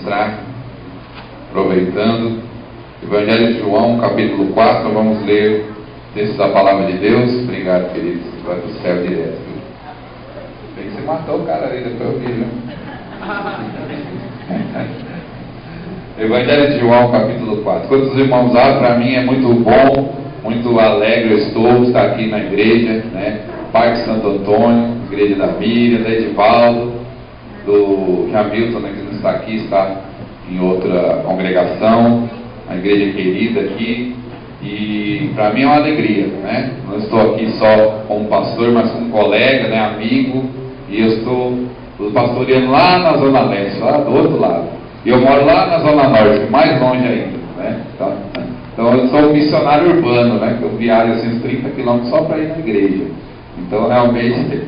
ministrar, aproveitando. Evangelho de João, capítulo 4, vamos ler o texto da palavra de Deus. Obrigado, queridos, vai para o céu direto. Bem que você matou o cara aí, depois eu vi, viu? Evangelho de João, capítulo 4. Quando os irmãos abrem, para mim é muito bom, muito alegre eu estou estar aqui na igreja, né? Parque Santo Antônio, igreja da Miriam, da Edivaldo, do Jamilton, né, que não está aqui, está em outra congregação, uma igreja querida aqui, e para mim é uma alegria, né? Não estou aqui só como pastor, mas como colega, né, amigo, e eu estou pastoreando lá na Zona Leste, lá do outro lado, e eu moro lá na Zona Norte, mais longe ainda, né? Então eu sou um missionário urbano, né? Eu viajo assim uns 30 quilômetros só para ir na igreja. Então realmente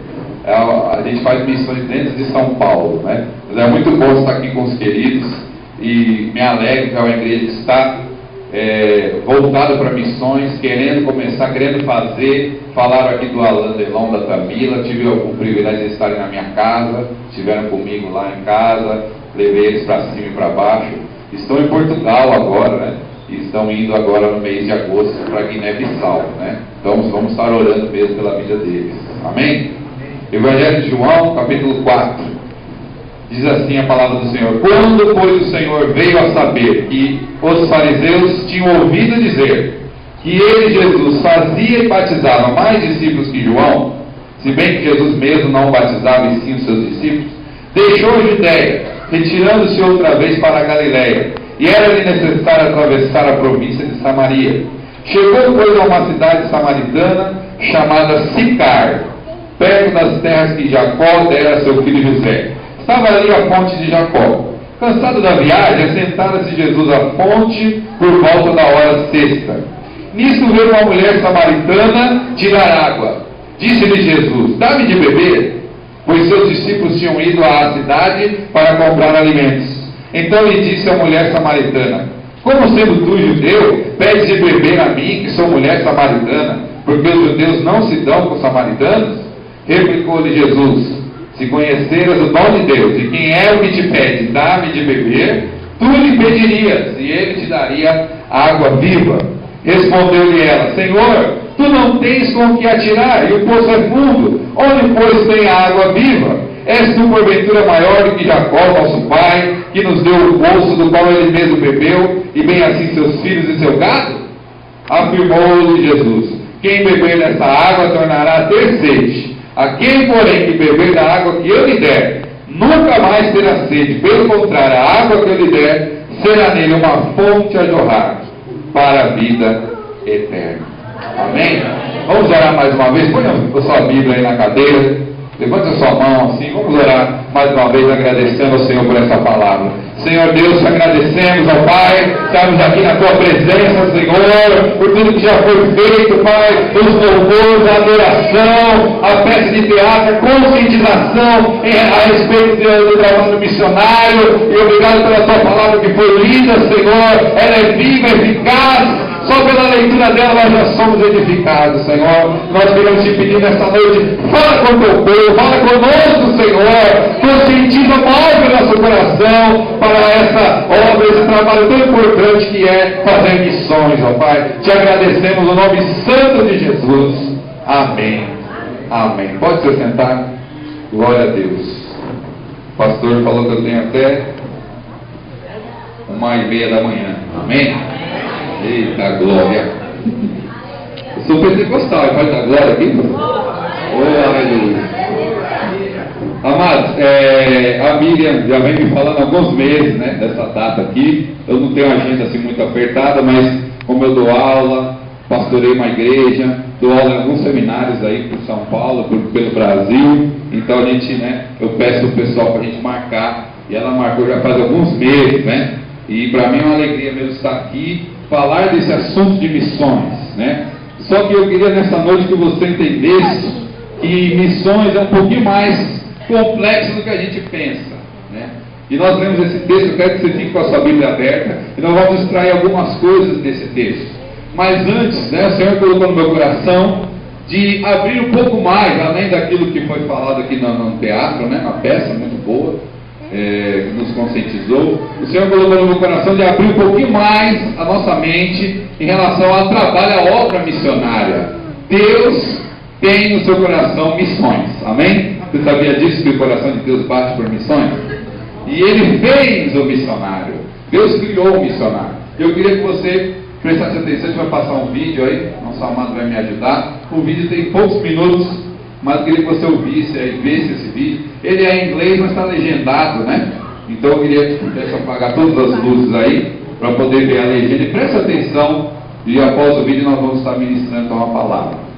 a gente faz missões dentro de São Paulo, né? Mas é muito bom estar aqui com os queridos e me alegro que é uma igreja que está voltada para missões, querendo começar, querendo fazer. Falaram aqui do Alan Delon, da Tamila, tive o privilégio de estarem na minha casa, estiveram comigo lá em casa, levei eles para cima e para baixo. Estão em Portugal agora, né? E estão indo agora no mês de agosto para Guiné-Bissau, né? Então vamos estar orando mesmo pela vida deles. Amém? Evangelho de João, capítulo 4. Diz assim a palavra do Senhor: Quando, pois, o Senhor veio a saber que os fariseus tinham ouvido dizer que ele, Jesus, fazia e batizava mais discípulos que João, se bem que Jesus mesmo não batizava e sim os seus discípulos, deixou a Judéia, retirando-se outra vez para a Galiléia, e era-lhe necessário atravessar a província de Samaria. Chegou, pois, a uma cidade samaritana chamada Sicar, perto das terras que Jacó dera a seu filho José. Estava ali a fonte de Jacó. Cansado da viagem, assentara-se Jesus à fonte por volta da hora sexta. Nisso veio uma mulher samaritana tirar água. Disse-lhe Jesus: Dá-me de beber, pois seus discípulos tinham ido à cidade para comprar alimentos. Então lhe disse a mulher samaritana: Como sendo tu judeu, pedes de beber a mim, que sou mulher samaritana, porque os judeus não se dão com os samaritanos? Replicou-lhe Jesus: Se conheceras o dom de Deus, e quem é o que te pede, dá-me de beber, tu lhe pedirias, e ele te daria água viva. Respondeu-lhe ela: Senhor, tu não tens com o que atirar, e o poço é fundo. Onde, pois, tem a água viva? És tu porventura maior do que Jacó, nosso pai, que nos deu o poço do qual ele mesmo bebeu, e bem assim seus filhos e seu gado? Afirmou-lhe Jesus: Quem beber dessa água tornará a ter sede. Aquele, porém, que beber da água que eu lhe der, nunca mais terá sede. Pelo contrário, a água que eu lhe der será nele uma fonte a jorrar para a vida eterna. Amém? Vamos orar mais uma vez. Põe a sua Bíblia aí na cadeira. Levante a sua mão assim. Vamos orar mais uma vez, agradecendo ao Senhor por essa palavra. Senhor Deus, te agradecemos, ó Pai, estamos aqui na Tua presença, Senhor, por tudo que já foi feito, Pai, os louvores, a adoração, a peça de teatro, a conscientização a respeito do trabalho missionário, e obrigado pela Tua palavra que foi lida, Senhor, ela é viva, eficaz. Só pela leitura dela nós já somos edificados, Senhor. Nós queremos te pedir nessa noite: fala com o teu povo, fala conosco, Senhor. Conscientiza, move o nosso coração para essa obra, esse trabalho tão importante que é fazer missões, ó Pai. Te agradecemos no nome santo de Jesus. Amém. Amém. Pode se sentar. Glória a Deus. O pastor falou que eu tenho até 1h30 da manhã. Amém? Eita glória! Eu sou pentecostal, pode dar glória aqui? Oh, aleluia! Amados, a Miriam já vem me falando há alguns meses, né, dessa data aqui. Eu não tenho uma agenda assim muito apertada, mas como eu dou aula, pastorei uma igreja, dou aula em alguns seminários aí por São Paulo, pelo Brasil. Então a gente, né, eu peço o pessoal para a gente marcar, e ela marcou já faz alguns meses, né? E para mim é uma alegria mesmo estar aqui, falar desse assunto de missões, né? Só que eu queria nessa noite que você entendesse que missões é um pouquinho mais complexo do que a gente pensa, né? E nós lemos esse texto, eu quero que você fique com a sua Bíblia aberta, e nós vamos extrair algumas coisas desse texto. Mas antes, né, o Senhor colocou no meu coração de abrir um pouco mais, além daquilo que foi falado aqui no teatro, né, uma peça muito boa, que nos conscientizou, o Senhor colocou no meu coração de abrir um pouquinho mais a nossa mente em relação ao trabalho, à obra missionária. Deus tem no seu coração missões, amém? Você sabia disso, que o coração de Deus bate por missões? E Ele fez o missionário, Deus criou o missionário. Eu queria que você prestasse atenção. A gente vai passar um vídeo aí, nosso amado vai me ajudar. O vídeo tem poucos minutos, mas eu queria que você ouvisse aí, visse esse vídeo. Ele é em inglês, mas está legendado, né? Então eu queria só apagar todas as luzes aí, para poder ver a legenda. E preste atenção, e após o vídeo nós vamos estar ministrando uma palavra.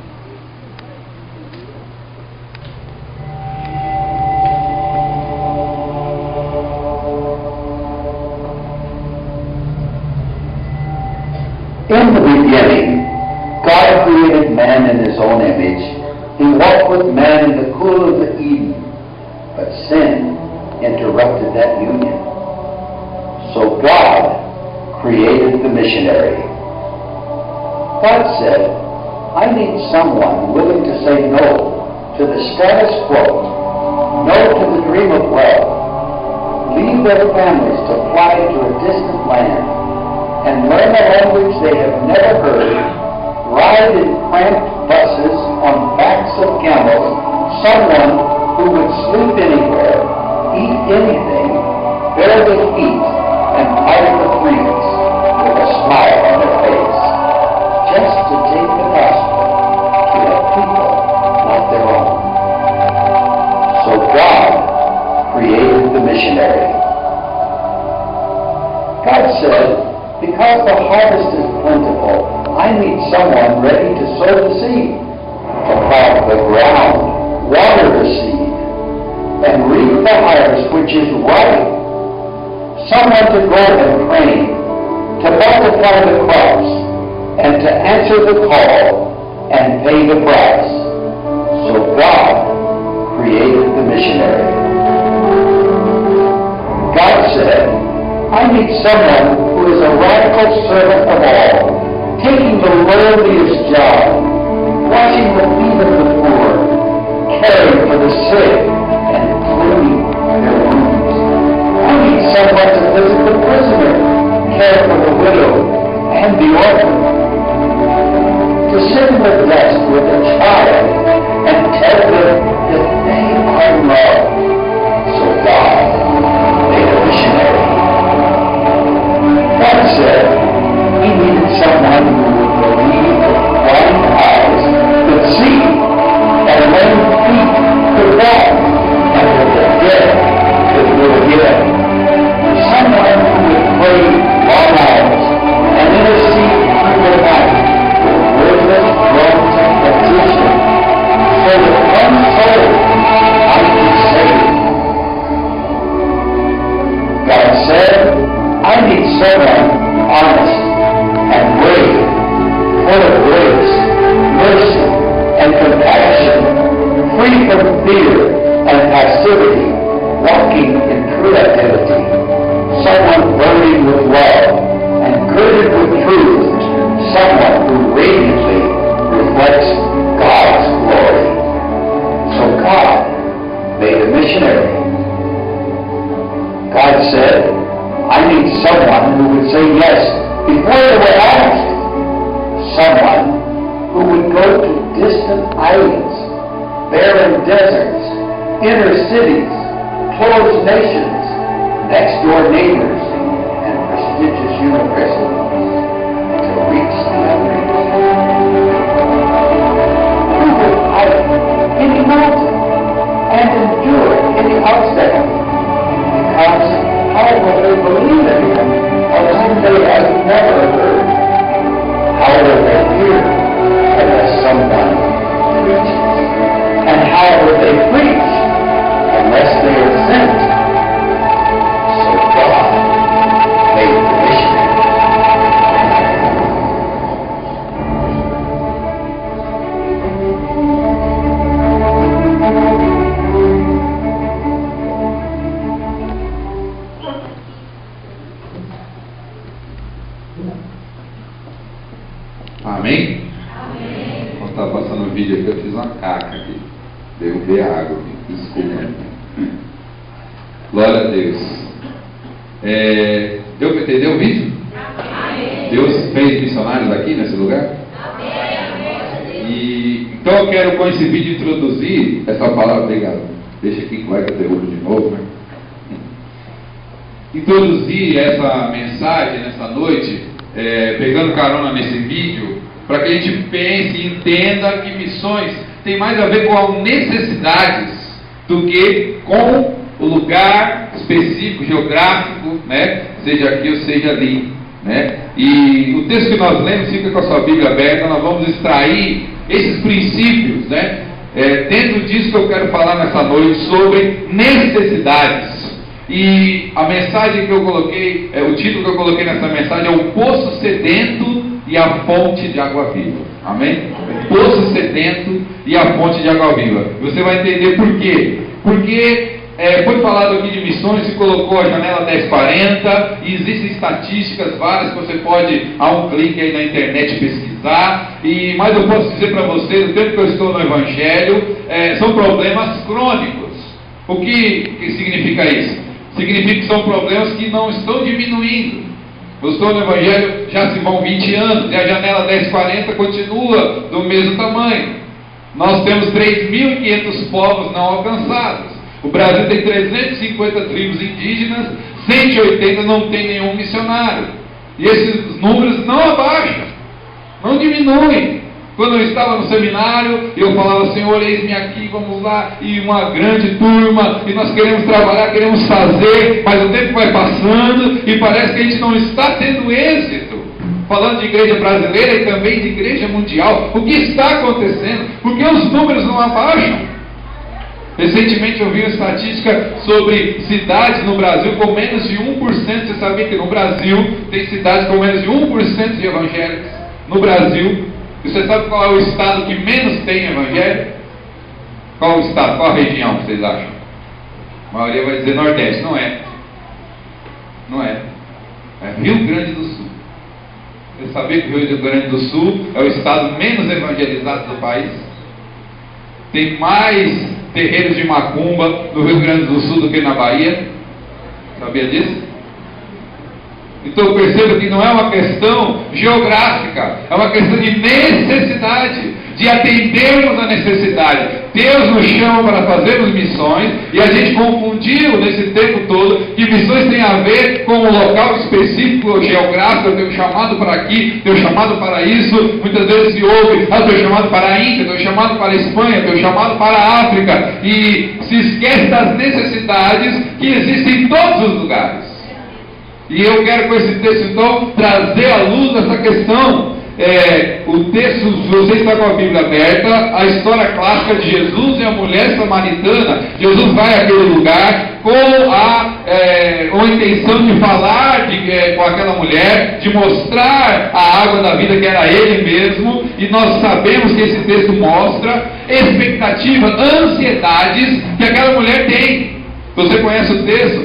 In the beginning, God created man in His own image. He walked with man in the cool of the Eden, but sin interrupted that union. So God created the missionary. God said, I need someone willing to say no to the status quo, no to the dream of wealth, leave their families to fly to a distant land, and learn a language they have never heard, ride in cramped buses on backs of camels, someone who would sleep anywhere, eat anything, bear the heat, and fight the breeze with a smile on their face, just to take the gospel to a people not their own. So God created the missionary. God said, because the harvest is plentiful, I need someone ready to sow the seed, to plow the ground, water the seed, and reap the harvest which is ripe. Someone to go and train, to multiply the crops, and to answer the call and pay the price. So God created the missionary. God said, I need someone who is a radical servant of all, taking the lowliest job, washing the feet of the poor, caring for the sick, and cleaning their wounds. I need someone to visit the prisoner, care for the widow and the orphan, to sit in the desk with a child and tell them that they are loved. So God made a missionary. God said He needed someone who would believe that blind eyes could see, and lame feet could walk, and that the dead could live again. Someone who would pray long hours and intercede through the night with wordless groans and petition, so that one soul might be saved. God said, I need someone honest and brave, full of grace, mercy, and compassion, free from fear and passivity, walking in true activity, someone burning with love and girded with truth, someone who radiantly reflects God's glory. So God made a missionary. God said, I need someone who would say yes before they were asked. Someone who would go to distant islands, barren deserts, inner cities, closed nations, next-door neighbors, and prestigious universities to reach the unreached. Who would fight any mountain and endure any obstacle? Because how will they believe in Him of whom they have never heard? How will they hear unless someone preaches? And how will they preach unless they are sent? So God made the missionary. Amém? Amém. Quando estava passando o vídeo aqui, eu fiz uma caca aqui. Derrubei a água aqui. Desculpa. Glória a Deus. Deu para entender o vídeo? Deus fez missionários aqui nesse lugar? Então eu quero com esse vídeo introduzir essa palavra. Obrigado. Deixa aqui que vai que eu derrubo de novo, né? Introduzir essa mensagem nessa noite, pegando carona nesse vídeo, para que a gente pense e entenda que missões tem mais a ver com as necessidades do que com o lugar específico, geográfico, né? Seja aqui ou seja ali, né? E o texto que nós lemos, fica com a sua Bíblia aberta, nós vamos extrair esses princípios, né? Dentro disso que eu quero falar nessa noite sobre necessidades. E a mensagem que eu coloquei, o título que eu coloquei nessa mensagem é o poço sedento e a fonte de água viva. Amém? O poço sedento e a fonte de água viva. Você vai entender por quê. Porque foi falado aqui de missões, se colocou a janela 1040 e existem estatísticas várias que você pode, a um clique aí na internet, pesquisar. Mas eu posso dizer para você, no tempo que eu estou no Evangelho, são problemas crônicos. O que significa isso? Significa que são problemas que não estão diminuindo. Eu estou no Evangelho, já se vão 20 anos, e a janela 1040 continua do mesmo tamanho. Nós temos 3.500 povos não alcançados. O Brasil tem 350 tribos indígenas, 180 não tem nenhum missionário. E esses números não abaixam, não diminuem. Quando eu estava no seminário, eu falava, Senhor, eis-me aqui, vamos lá, e uma grande turma, e nós queremos trabalhar, queremos fazer, mas o tempo vai passando, e parece que a gente não está tendo êxito. Falando de igreja brasileira e também de igreja mundial, o que está acontecendo? Porque os números não abaixam. Recentemente eu vi uma estatística sobre cidades no Brasil com menos de 1%. Você sabia que no Brasil tem cidades com menos de 1% de evangélicos? No Brasil. E você sabe qual é o estado que menos tem evangelho? Qual o estado? Qual a região que vocês acham? A maioria vai dizer Nordeste. Não é. Não é. É Rio Grande do Sul. Você sabia que o Rio Grande do Sul é o estado menos evangelizado do país? Tem mais terreiros de macumba no Rio Grande do Sul do que na Bahia? Sabia disso? Então perceba que não é uma questão geográfica, é uma questão de necessidade, de atendermos a necessidade. Deus nos chama para fazermos missões, e a gente confundiu nesse tempo todo que missões tem a ver com um local específico geográfico. Eu tenho chamado para aqui, tenho chamado para isso. Muitas vezes se ouve, eu tenho chamado para a Índia, tenho chamado para a Espanha, tenho chamado para a África, e se esquece das necessidades que existem em todos os lugares. E eu quero com esse texto então trazer à luz essa questão. O texto, se você está com a Bíblia aberta, a história clássica de Jesus e a mulher samaritana. Jesus vai àquele lugar com a intenção de falar com aquela mulher, de mostrar a água da vida que era Ele mesmo. E nós sabemos que esse texto mostra expectativa, ansiedades que aquela mulher tem. Você conhece o texto?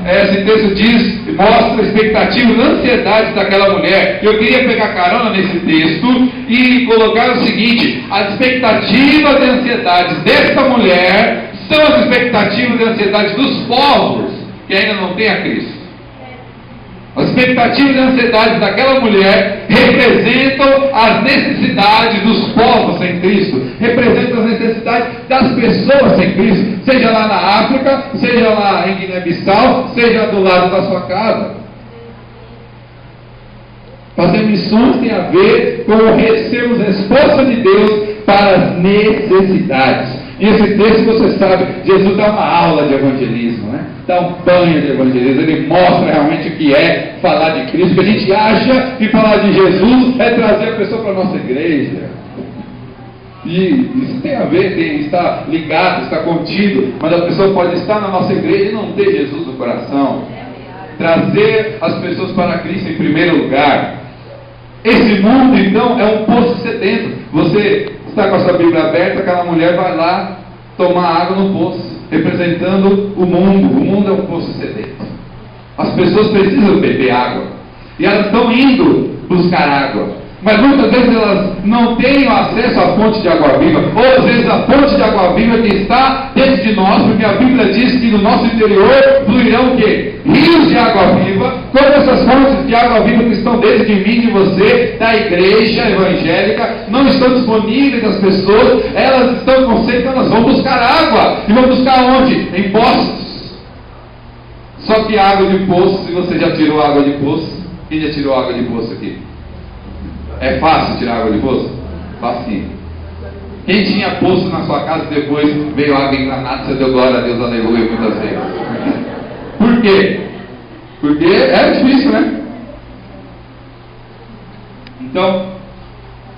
Esse texto mostra expectativas, ansiedades daquela mulher. Eu queria pegar carona nesse texto e colocar o seguinte: as expectativas e ansiedades dessa mulher são as expectativas e ansiedades dos povos que ainda não têm a Cristo. As expectativas e ansiedades daquela mulher representam as necessidades dos povos sem Cristo, representam as necessidades das pessoas sem Cristo, seja lá na África, seja lá em Guiné-Bissau, seja do lado da sua casa. Fazer missões tem a ver com sermos resposta de Deus para as necessidades. E esse texto, você sabe, Jesus dá uma aula de evangelismo, né? Dá um banho de evangelismo. Ele mostra realmente o que é falar de Cristo. Que a gente acha que falar de Jesus é trazer a pessoa para a nossa igreja. E isso tem a ver, está ligado, está contido. Mas a pessoa pode estar na nossa igreja e não ter Jesus no coração. Trazer as pessoas para Cristo em primeiro lugar. Esse mundo, então, é um poço sedento. Você está com a sua Bíblia aberta, aquela mulher vai lá tomar água no poço, representando o mundo. O mundo é um poço sedento. As pessoas precisam beber água, e elas estão indo buscar água. Mas muitas vezes elas não têm acesso à fonte de água viva, ou às vezes a fonte de água viva que está dentro de nós, porque a Bíblia diz que no nosso interior fluirão o quê? Rios de água viva. Todas essas fontes de água viva que estão dentro de mim, de você, da igreja evangélica, não estão disponíveis às pessoas, elas estão com sede, então elas vão buscar água. E vão buscar onde? Em poços. Só que água de poço, se você já tirou água de poço, quem já tirou água de poço aqui? É fácil tirar água de poço? Facinho. Quem tinha poço na sua casa depois veio água engranada, você deu glória a Deus, aleluia, muitas vezes. Por quê? Porque é difícil, né? Então,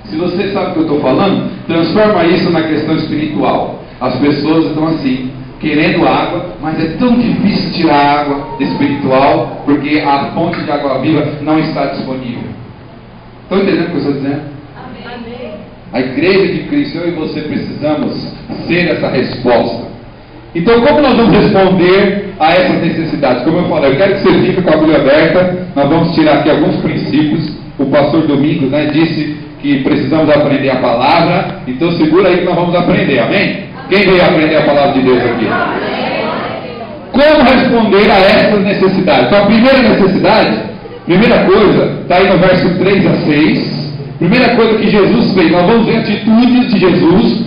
se você sabe o que eu estou falando, transforma isso na questão espiritual. As pessoas estão assim, querendo água, mas é tão difícil tirar água espiritual, porque a fonte de água viva não está disponível. Estão entendendo o que eu estou dizendo? Amém. A igreja de Cristo, eu e você precisamos ser essa resposta. Então, como nós vamos responder a essas necessidades? Como eu falei, eu quero que você fique com a Bíblia aberta. Nós vamos tirar aqui alguns princípios. O pastor Domingos, disse que precisamos aprender a palavra. Então, segura aí que nós vamos aprender, amém? Quem veio aprender a palavra de Deus aqui? Como responder a essas necessidades? Então, a primeira necessidade, primeira coisa, está aí no verso 3 a 6. Primeira coisa que Jesus fez, nós vamos ver atitudes de Jesus,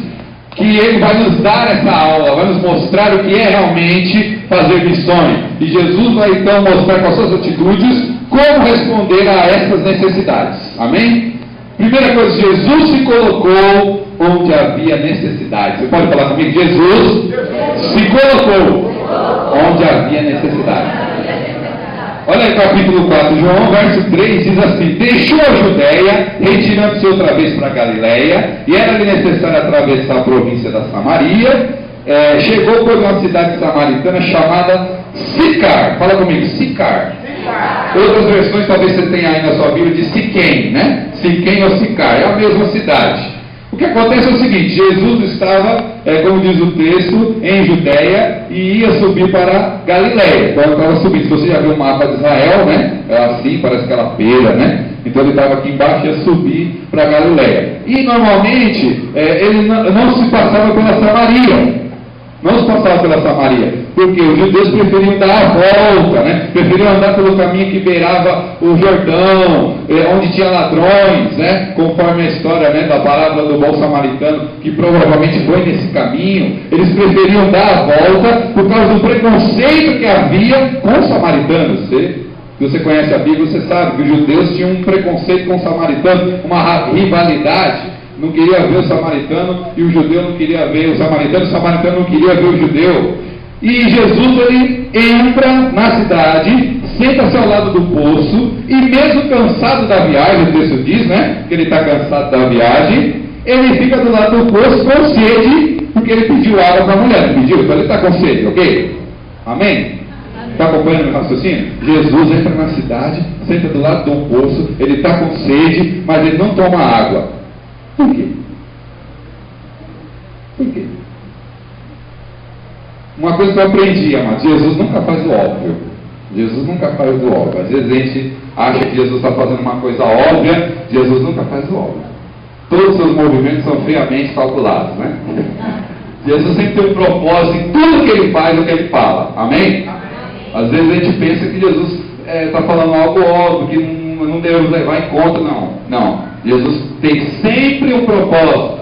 que Ele vai nos dar essa aula, vai nos mostrar o que é realmente fazer missões. E Jesus vai então mostrar com as suas atitudes como responder a essas necessidades. Amém? Primeira coisa, Jesus se colocou onde havia necessidade. Você pode falar comigo? Jesus se colocou onde havia necessidade. Olha aí, capítulo 4, João, verso 3, diz assim: deixou a Judéia, retirando-se outra vez para a Galiléia, e era-lhe necessário atravessar a província da Samaria. Chegou por uma cidade samaritana chamada Sicar. Fala comigo, Sicar. Outras versões talvez você tenha aí na sua Bíblia de Siquém, né? Siquém ou Sicar, é a mesma cidade. O que acontece é o seguinte: Jesus estava, como diz o texto, em Judéia e ia subir para Galiléia. Então ele estava subindo. Se você já viu o mapa de Israel, né? É assim, parece aquela pera, né? Então ele estava aqui embaixo e ia subir para Galiléia. E normalmente ele não se passava pela Samaria. Não se passava pela Samaria, porque os judeus preferiam dar a volta, né? Preferiam andar pelo caminho que beirava o Jordão, onde tinha ladrões, né? Conforme a história, né, da parábola do bom samaritano, que provavelmente foi nesse caminho. Eles preferiam dar a volta por causa do preconceito que havia com os samaritanos. Se você conhece a Bíblia, você sabe que os judeus tinham um preconceito com os samaritanos, uma rivalidade. Não queria ver o samaritano e o judeu não queria ver o samaritano não queria ver o judeu. E Jesus, ele entra na cidade, senta-se ao lado do poço, e mesmo cansado da viagem, o texto diz, né, que ele está cansado da viagem, ele fica do lado do poço com sede, porque ele pediu água para a mulher, não pediu? Então ele está com sede, ok? Amém? Está acompanhando o raciocínio? Jesus entra na cidade, senta do lado do poço, ele está com sede, mas ele não toma água. Por quê? Por quê? Uma coisa que eu aprendi, amados, Jesus nunca faz o óbvio. Jesus nunca faz o óbvio. Às vezes a gente acha que Jesus está fazendo uma coisa óbvia, Jesus nunca faz o óbvio. Todos os seus movimentos são friamente calculados, né? Jesus sempre tem um propósito em tudo que ele faz e o que ele fala. Amém? Às vezes a gente pensa que Jesus está falando algo óbvio, que não devemos levar em conta, não. Jesus tem sempre um propósito.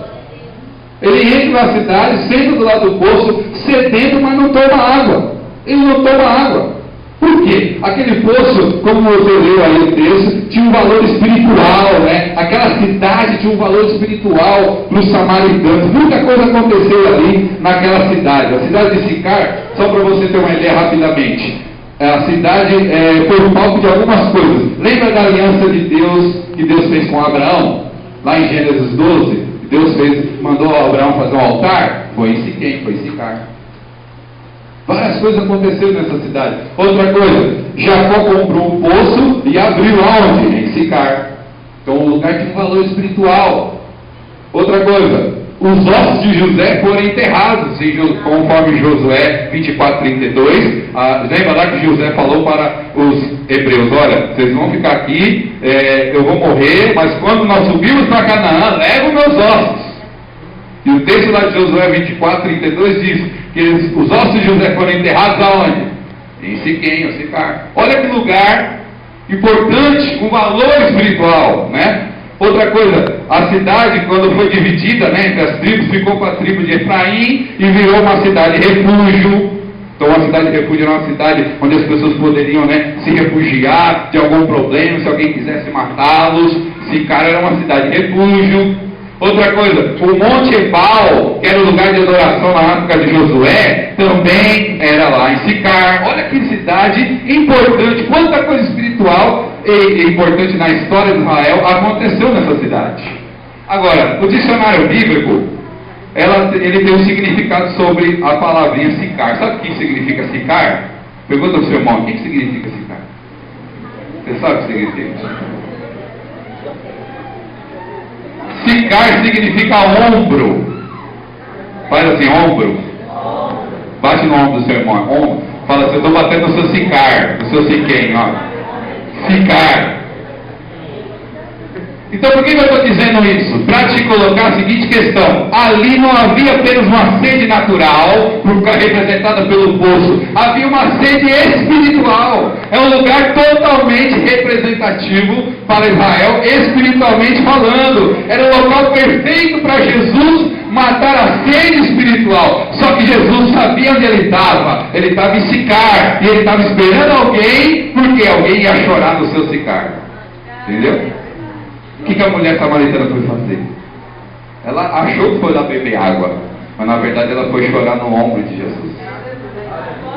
Ele entra na cidade, senta do lado do poço, sedento, mas não toma água. Ele não toma água. Por quê? Aquele poço, como você leu aí o texto, tinha um valor espiritual, né? Aquela cidade tinha um valor espiritual para os samaritanos. Muita coisa aconteceu ali naquela cidade. A cidade de Sicar, só para você ter uma ideia rapidamente, a cidade foi o palco de algumas coisas. Lembra da aliança de Deus que Deus fez com Abraão? Lá em Gênesis 12, Deus mandou Abraão fazer um altar? Foi em Siquém, foi em Sicar. Várias coisas aconteceram nessa cidade. Outra coisa, Jacó comprou um poço e abriu aonde? Em Sicar. Então o lugar tinha um valor espiritual. Outra coisa, os ossos de José foram enterrados, conforme Josué 24:32. Lembra lá que José falou para os hebreus: olha, vocês vão ficar aqui, eu vou morrer, mas quando nós subirmos para Canaã, levo meus ossos. E o texto lá de Josué 24:32 diz que os ossos de José foram enterrados aonde? Em Siquém, ou Sicar. Olha que lugar importante, com valor espiritual, né? Outra coisa, a cidade, quando foi dividida, né, entre as tribos, ficou com a tribo de Efraim e virou uma cidade refúgio. Então, a cidade refúgio era uma cidade onde as pessoas poderiam, né, se refugiar de algum problema, se alguém quisesse matá-los. Sicar era uma cidade refúgio. Outra coisa, o Monte Ebal, que era o lugar de adoração na época de Josué, também era lá em Sicar. Olha que cidade importante, quanta coisa espiritual e importante na história de Israel aconteceu nessa cidade. Agora, o dicionário bíblico, ele tem um significado sobre a palavrinha Sicar. Sabe o que significa Sicar? Pergunta ao seu irmão, o que significa Sicar? Você sabe o que significa? Sicar significa ombro. Faz assim, ombro. Bate no ombro do seu irmão. Ombro. Fala assim, eu estou batendo no seu sicar, no seu siquém, ó. Sicar. Então por que eu estou dizendo isso? Para te colocar a seguinte questão: ali não havia apenas uma sede natural, representada pelo poço, havia uma sede espiritual. É um lugar totalmente representativo para Israel, espiritualmente falando. Era o local perfeito para Jesus matar a sede espiritual. Só que Jesus sabia onde ele estava em Sicar, e ele estava esperando alguém, porque alguém ia chorar no seu Sicar. Entendeu? O que a mulher samaritana foi fazer? Ela achou que foi lá beber água, mas na verdade ela foi chorar no ombro de Jesus.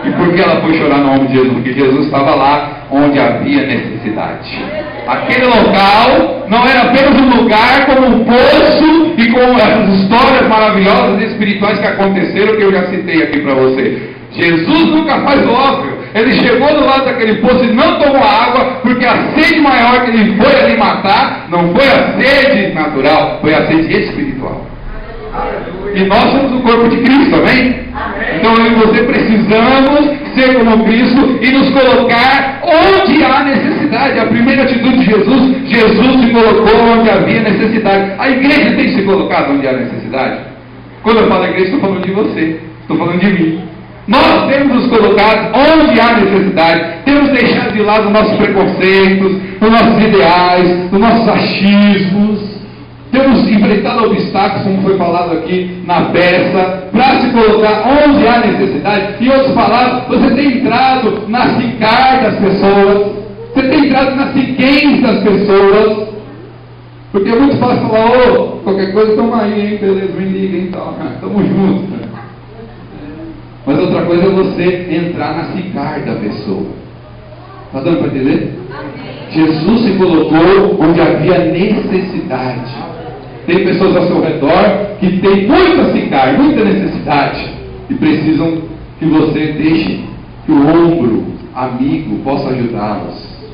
E por que ela foi chorar no ombro de Jesus? Porque Jesus estava lá onde havia necessidade. Aquele local não era apenas um lugar como um poço e com essas histórias maravilhosas e espirituais que aconteceram, que eu já citei aqui para você. Jesus nunca faz o óbvio. Ele chegou do lado daquele poço e não tomou água, porque a sede maior que ele foi ali matar não foi a sede natural, foi a sede espiritual. E nós somos o corpo de Cristo, amém? Então eu e você precisamos ser como Cristo e nos colocar onde há necessidade. A primeira atitude de Jesus se colocou onde havia necessidade. A igreja tem se colocado onde há necessidade? Quando eu falo igreja, estou falando de você, estou falando de mim. Nós temos nos colocado onde há necessidade, temos deixado de lado os nossos preconceitos, os nossos ideais, os nossos achismos, temos enfrentado obstáculos, como foi falado aqui na peça, para se colocar onde há necessidade. Em outras palavras, você tem entrado na Sicar das pessoas, você tem entrado na Siquém das pessoas, porque é muito fácil falar: qualquer coisa, toma aí, hein, beleza, me liga, então, estamos juntos. Mas outra coisa é você entrar na Sicar da pessoa. Está dando para entender? Amém. Jesus se colocou onde havia necessidade. Tem pessoas ao seu redor que têm muita Sicar, muita necessidade, e precisam que você deixe que o ombro amigo possa ajudá-los.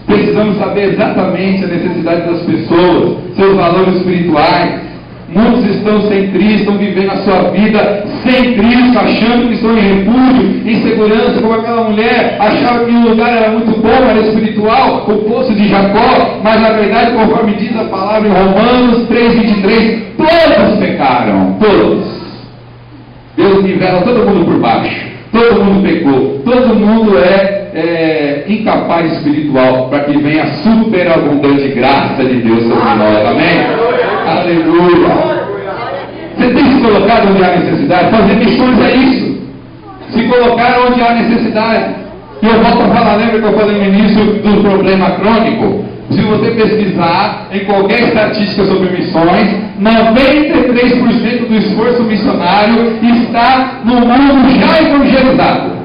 Precisamos saber exatamente a necessidade das pessoas, seus valores espirituais. Muitos estão sem Cristo, estão vivendo a sua vida sem Cristo, achando que estão em refúgio, em segurança, como aquela mulher achava que o lugar era muito bom, era espiritual, o poço de Jacó, mas na verdade, conforme diz a palavra em Romanos 3:23, todos pecaram, todos. Deus nivela todo mundo por baixo, todo mundo pecou, todo mundo é incapaz espiritual, para que venha a superabundante graça de Deus sobre nós, amém? Aleluia! Você tem se colocado onde há necessidade? Fazer missões é isso, se colocar onde há necessidade. E eu volto a falar, lembra que eu falei no início do problema crônico? Se você pesquisar em qualquer estatística sobre missões, 93% do esforço missionário está no mundo já evangelizado.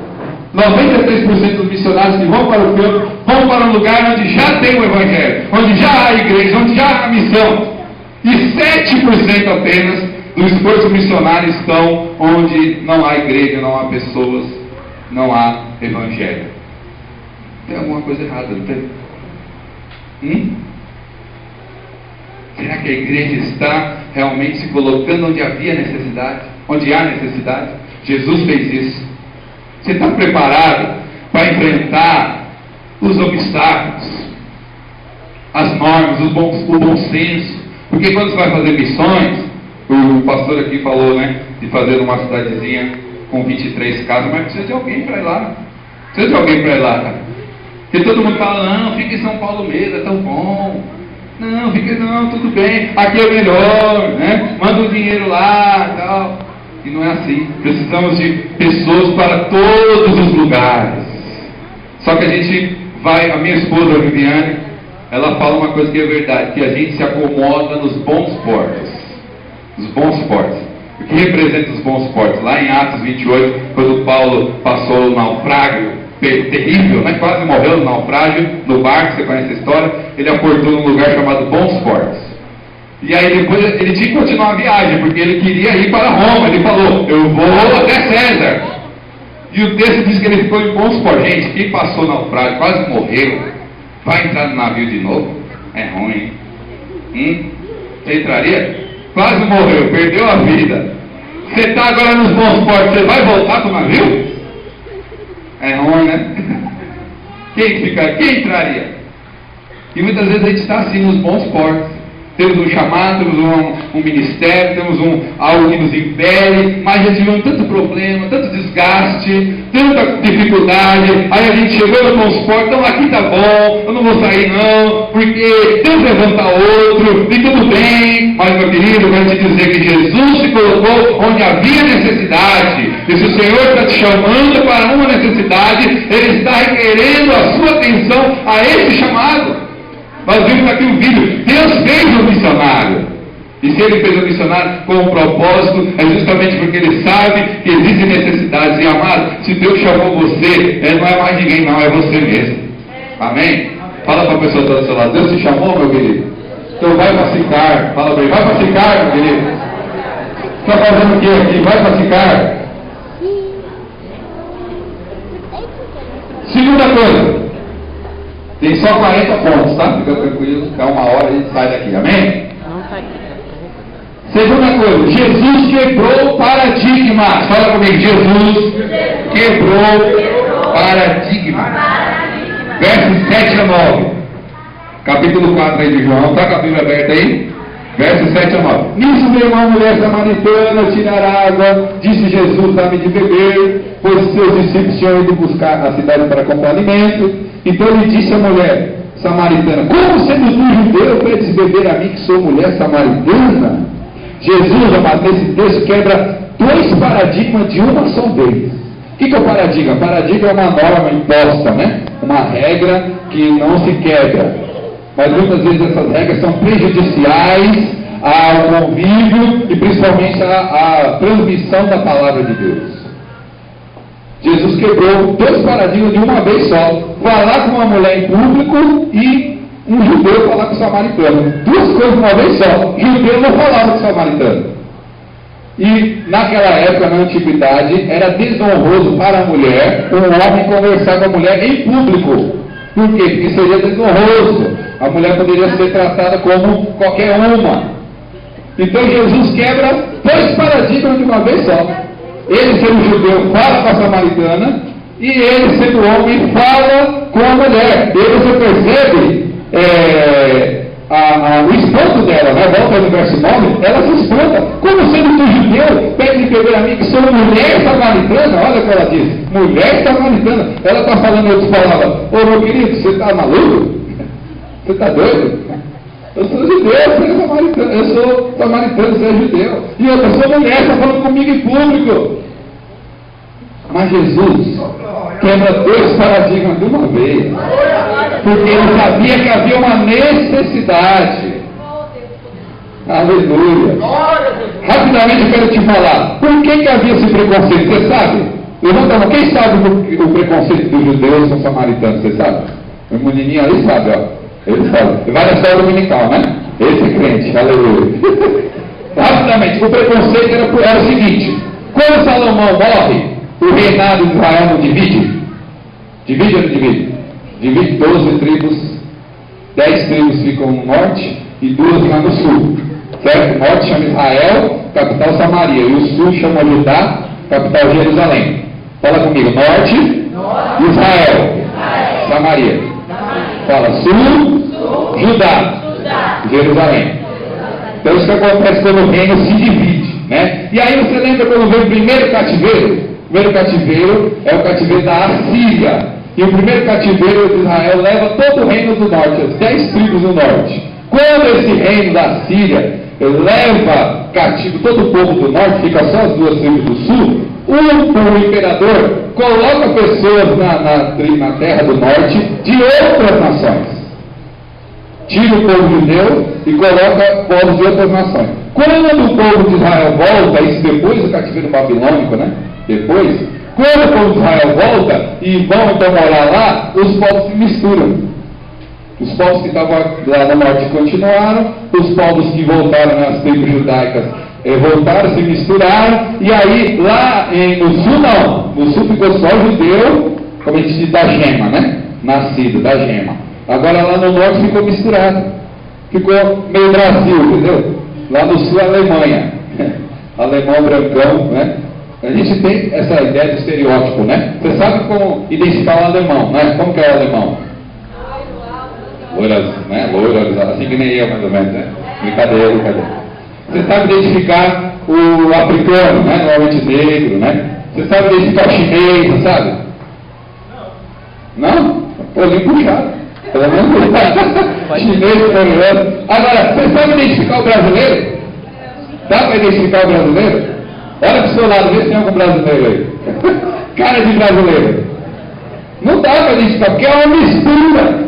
93% dos missionários que vão para o campo, vão para um lugar onde já tem o evangelho, onde já há igreja, onde já há missão. E 7% apenas do esforço missionário estão onde não há igreja, não há pessoas, não há evangelho. Tem alguma coisa errada, não tem? Será que a igreja está realmente se colocando onde havia necessidade? Onde há necessidade? Jesus fez isso. Você está preparado para enfrentar os obstáculos, as normas, o bom senso? Porque quando você vai fazer missões, o pastor aqui falou, né, de fazer uma cidadezinha com 23 casas, mas precisa de alguém para ir lá. Precisa de alguém para ir lá, cara. Porque todo mundo fala, não, fica em São Paulo mesmo, é tão bom. Não, tudo bem, aqui é melhor, né? Manda o dinheiro lá e tal. E não é assim. Precisamos de pessoas para todos os lugares. Só que a gente vai, a minha esposa, a Viviane, ela fala uma coisa que é verdade, que a gente se acomoda nos bons portos. Os bons portos. O que representa os bons portos? Lá em Atos 28, quando Paulo passou o naufrágio terrível, né? Quase morreu no naufrágio, no barco, você conhece a história, ele aportou num lugar chamado Bons Portos. E aí depois ele tinha que continuar a viagem, porque ele queria ir para Roma. Ele falou, eu vou até César. E o texto diz que ele ficou em Bons Portos. Gente, quem passou o naufrágio, quase morreu, vai entrar no navio de novo? É ruim, hein? Você entraria? Quase morreu, perdeu a vida. Você está agora nos Bons Portos, você vai voltar para o navio? É ruim, né? Quem entraria? E muitas vezes a gente está assim nos bons portos. Temos um chamado, temos um ministério, temos algo que nos impele, mas já tivemos tanto problema, tanto desgaste, tanta dificuldade. Aí a gente chegou no bons portos, então aqui tá bom, eu não vou sair não, porque Deus levanta outro, e tudo bem. Mas meu querido, eu quero te dizer que Jesus se colocou onde havia necessidade. E se o Senhor está te chamando para uma necessidade, Ele está requerendo a sua atenção a esse chamado. Nós vimos aqui um vídeo, Deus fez um missionário. E se Ele fez um missionário com um propósito, é justamente porque Ele sabe que existem necessidades. E amado, se Deus chamou você, não é mais ninguém não, é você mesmo. Amém? Fala para a pessoa que está do seu lado, Deus te chamou, meu querido? Então vai para Sicar. Fala para ele, vai para Sicar, meu querido. Está fazendo o que aqui? Vai para Sicar. Segunda coisa. Tem só 40 pontos, tá? Fica tranquilo, ficar uma hora a gente sai daqui, amém? Segunda coisa, Jesus quebrou paradigmas. Fala comigo, Jesus quebrou paradigmas. Versos 7 a 9. Capítulo 4 aí de João, tá com a Bíblia aberta aí? Versos 7 a 9. Nisso veio uma mulher samaritana tirar água, disse Jesus, dá-me de beber, pois seus discípulos tinham ido buscar a cidade para comprar alimento. Então ele disse à mulher samaritana, como sendo tu judeu, pedes beber a mim que sou mulher samaritana? Jesus, amado, nesse texto quebra dois paradigmas de uma só vez. O que é o paradigma? Paradigma é uma norma imposta, né? Uma regra que não se quebra. Mas muitas vezes essas regras são prejudiciais ao convívio e principalmente à transmissão da palavra de Deus. Jesus quebrou dois paradigmas de uma vez só. Falar com uma mulher em público e um judeu falar com o samaritano. Duas coisas de uma vez só. Judeu não falava com o samaritano. E naquela época, na antiguidade, era desonroso para a mulher, um homem conversar com a mulher em público. Por quê? Porque seria desonroso. A mulher poderia ser tratada como qualquer uma. Então Jesus quebra dois paradigmas de uma vez só. Ele, sendo judeu, fala com a samaritana, e ele, sendo homem, fala com a mulher. E aí você percebe o espanto dela, né? Volta no verso 9, ela se espanta. Como sendo tu judeu, pede de beber a mim que sou mulher samaritana? Olha o que ela diz, mulher samaritana. Ela está falando outras palavras. Ô meu querido, você está maluco? Você está doido? Eu sou judeu, você é samaritano. Eu sou samaritano, você é judeu. E eu sou mulher, está falando comigo em público. Mas Jesus quebra dois paradigmas de uma vez. Porque ele sabia que havia uma necessidade. Aleluia. Rapidamente eu quero te falar. Por que havia esse preconceito? Você sabe? Levanta a mão. Quem sabe o preconceito dos judeus com os samaritanos? Você sabe? O menininho ali sabe, ó. Ele sabe. Vai na escola dominical, né? Esse é crente. Aleluia. Rapidamente. O preconceito era o seguinte. Quando Salomão morre, o reinado de Israel não divide? Divide ou não divide? Divide 12 tribos, 10 tribos ficam no norte e duas lá no sul. Certo? O norte chama Israel, capital Samaria, e o sul chama Judá, capital Jerusalém. Fala comigo, norte, Israel, Samaria. Fala, sul, Judá, Jerusalém. Então isso que acontece quando o reino se divide, né? E aí você lembra quando veio o primeiro cativeiro? O primeiro cativeiro é o cativeiro da Assíria. E o primeiro cativeiro de Israel leva todo o reino do norte, as 10 tribos do norte. Quando esse reino da Assíria leva cativo todo o povo do norte, fica só as 2 tribos do sul, o imperador coloca pessoas na terra do norte de outras nações. Tira o povo judeu e coloca povos de outras nações. Quando o povo de Israel volta, isso depois do cativeiro babilônico, né? Depois, quando o povo de Israel volta e vão então morar lá, os povos se misturam. Os povos que estavam lá no norte continuaram, os povos que voltaram nas tribos judaicas voltaram, se misturaram, e aí lá no sul não, no sul ficou só judeu, como a gente diz, da gema, né? Nascido, da gema. Agora lá no norte ficou misturado, ficou meio Brasil, entendeu? Lá no sul Alemanha, alemão brancão, né? A gente tem essa ideia de estereótipo, né? Você sabe como identificar o alemão, né? Como que é o alemão? Loiras, né? Loiras, assim que nem eu, mais ou menos, né? Brincadeira. Você sabe identificar o africano, né? Normalmente negro, né? Você sabe identificar o chinês, você sabe? Não? Pô, nem puxado. Pelo menos chinês, coreano. Agora, você sabe identificar o brasileiro? Dá para identificar o brasileiro? Olha para o seu lado, vê se tem algum brasileiro aí. Cara de brasileiro. Não dá para identificar, porque é uma mistura.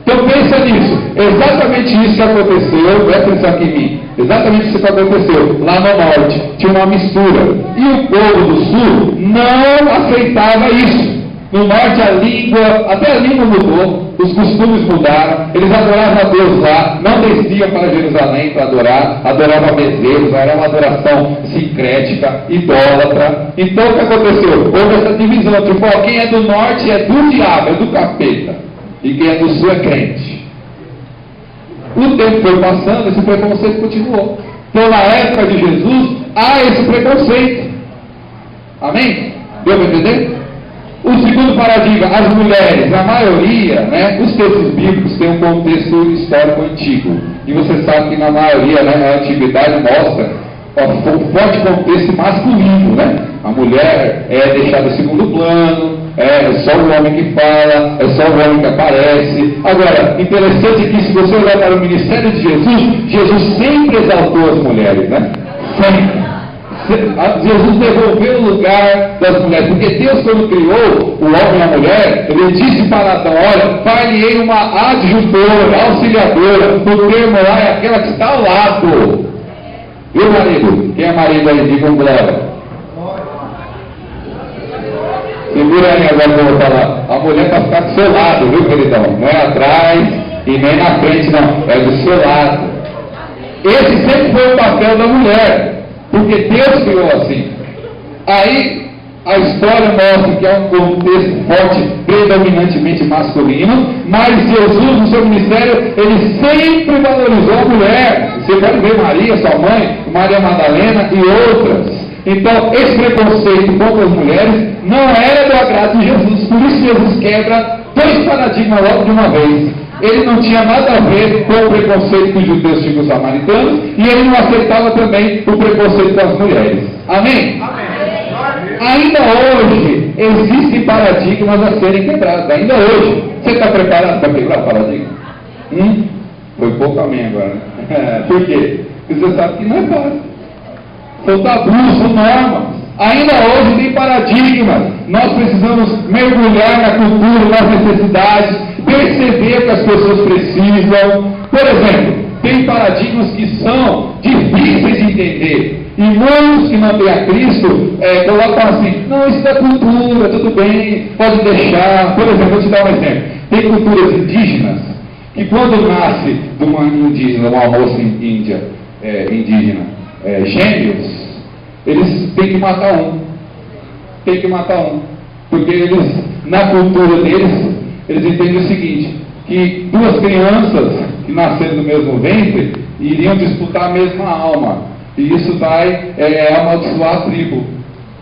Então pensa nisso, exatamente isso que aconteceu, presta atenção aqui em mim, exatamente isso que aconteceu lá no norte, tinha uma mistura, e o povo do sul não aceitava isso. No norte a língua, até a língua mudou, os costumes mudaram, eles adoravam a Deus lá, não desciam para Jerusalém para adorar, adoravam bezerros, era uma adoração sincrética, idólatra. Então o que aconteceu? Houve essa divisão, tipo, ó, quem é do norte é do diabo, é do capeta. E quem é do sul é crente. O tempo foi passando, esse preconceito continuou. Então, na época de Jesus, há esse preconceito. Amém? Deu para entender? O segundo paradigma, as mulheres, a maioria, né, os textos bíblicos têm um contexto histórico antigo. E você sabe que na maioria, né, na antiguidade mostra o forte contexto masculino, né? A mulher é deixada em segundo plano, é só o homem que fala, é só o homem que aparece. Agora, interessante que se você olhar para o ministério de Jesus, Jesus sempre exaltou as mulheres, né? Sempre. Jesus devolveu o lugar das mulheres, porque Deus, quando criou o homem e a mulher, ele disse para Adão: olha, far-lhe-ei uma adjutora, auxiliadora. O termo lá é aquela que está ao lado. Viu, marido? Quem é marido aí? Diga um glória. Segura aí agora que eu vou falar. A mulher está ficando do seu lado, viu, queridão? Não é atrás e nem na frente, não. É do seu lado. Esse sempre foi o papel da mulher, porque Deus criou assim. Aí a história mostra que é um contexto forte, predominantemente masculino, mas Jesus, no seu ministério, ele sempre valorizou a mulher. Você pode ver Maria, sua mãe, Maria Madalena e outras. Então, esse preconceito contra as mulheres não era do agrado de Jesus. Por isso Jesus quebra 2 paradigmas logo de uma vez. Ele não tinha nada a ver com o preconceito que os judeus tinham com os samaritanos, e ele não aceitava também o preconceito das mulheres. Amém? Amém. Ainda hoje existem paradigmas a serem quebrados. Ainda hoje. Você está preparado para quebrar o paradigma? Foi pouco amém agora, né? Por quê? Porque você sabe que não é fácil. São tabus, são normas. Ainda hoje tem paradigmas. Nós precisamos mergulhar na cultura, nas necessidades, perceber o que as pessoas precisam. Por exemplo, tem paradigmas que são difíceis de entender. E muitos que não têm a Cristo colocam assim: não, isso é cultura, tudo bem, pode deixar. Por exemplo, vou te dar um exemplo. Tem culturas indígenas que, quando nasce de uma indígena, uma moça índia, indígena, gêmeos, eles têm que matar um. Tem que matar um. Porque eles, na cultura deles, eles entendem o seguinte: que 2 crianças que nasceram do mesmo ventre iriam disputar a mesma alma. E isso vai amaldiçoar a tribo.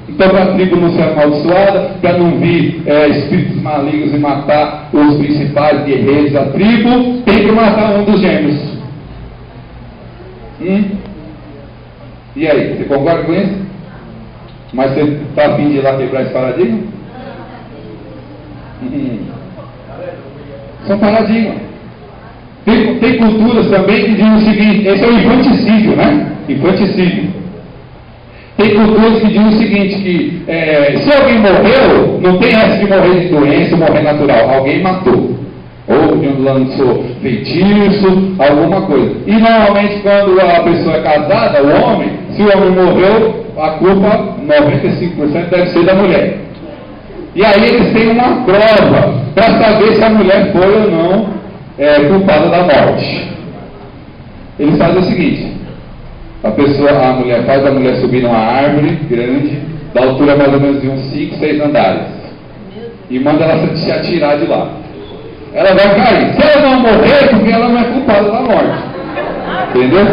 Então, para a tribo não ser amaldiçoada, para não vir espíritos malignos e matar os principais guerreiros da tribo, tem que matar um dos gêmeos. E aí, você concorda com isso? Mas você está a fim de ir lá quebrar esse paradigma? São paradigmas. Tem culturas também que dizem o seguinte: esse é o infanticídio, né? Infanticídio. Tem culturas que dizem o seguinte, que se alguém morreu, não tem essa de morrer de doença, morrer natural. Alguém matou. Ou lançou feitiço, alguma coisa. E normalmente quando a pessoa é casada, o homem, se o homem morreu, a culpa, 95% deve ser da mulher. E aí eles têm uma prova para saber se a mulher foi ou não culpada da morte. Eles fazem o seguinte: a mulher faz a mulher subir numa árvore grande, da altura mais ou menos de uns 5, 6 andares, e manda ela se atirar de lá. Ela vai cair. Se ela não morrer, porque ela não é culpada da morte. Entendeu?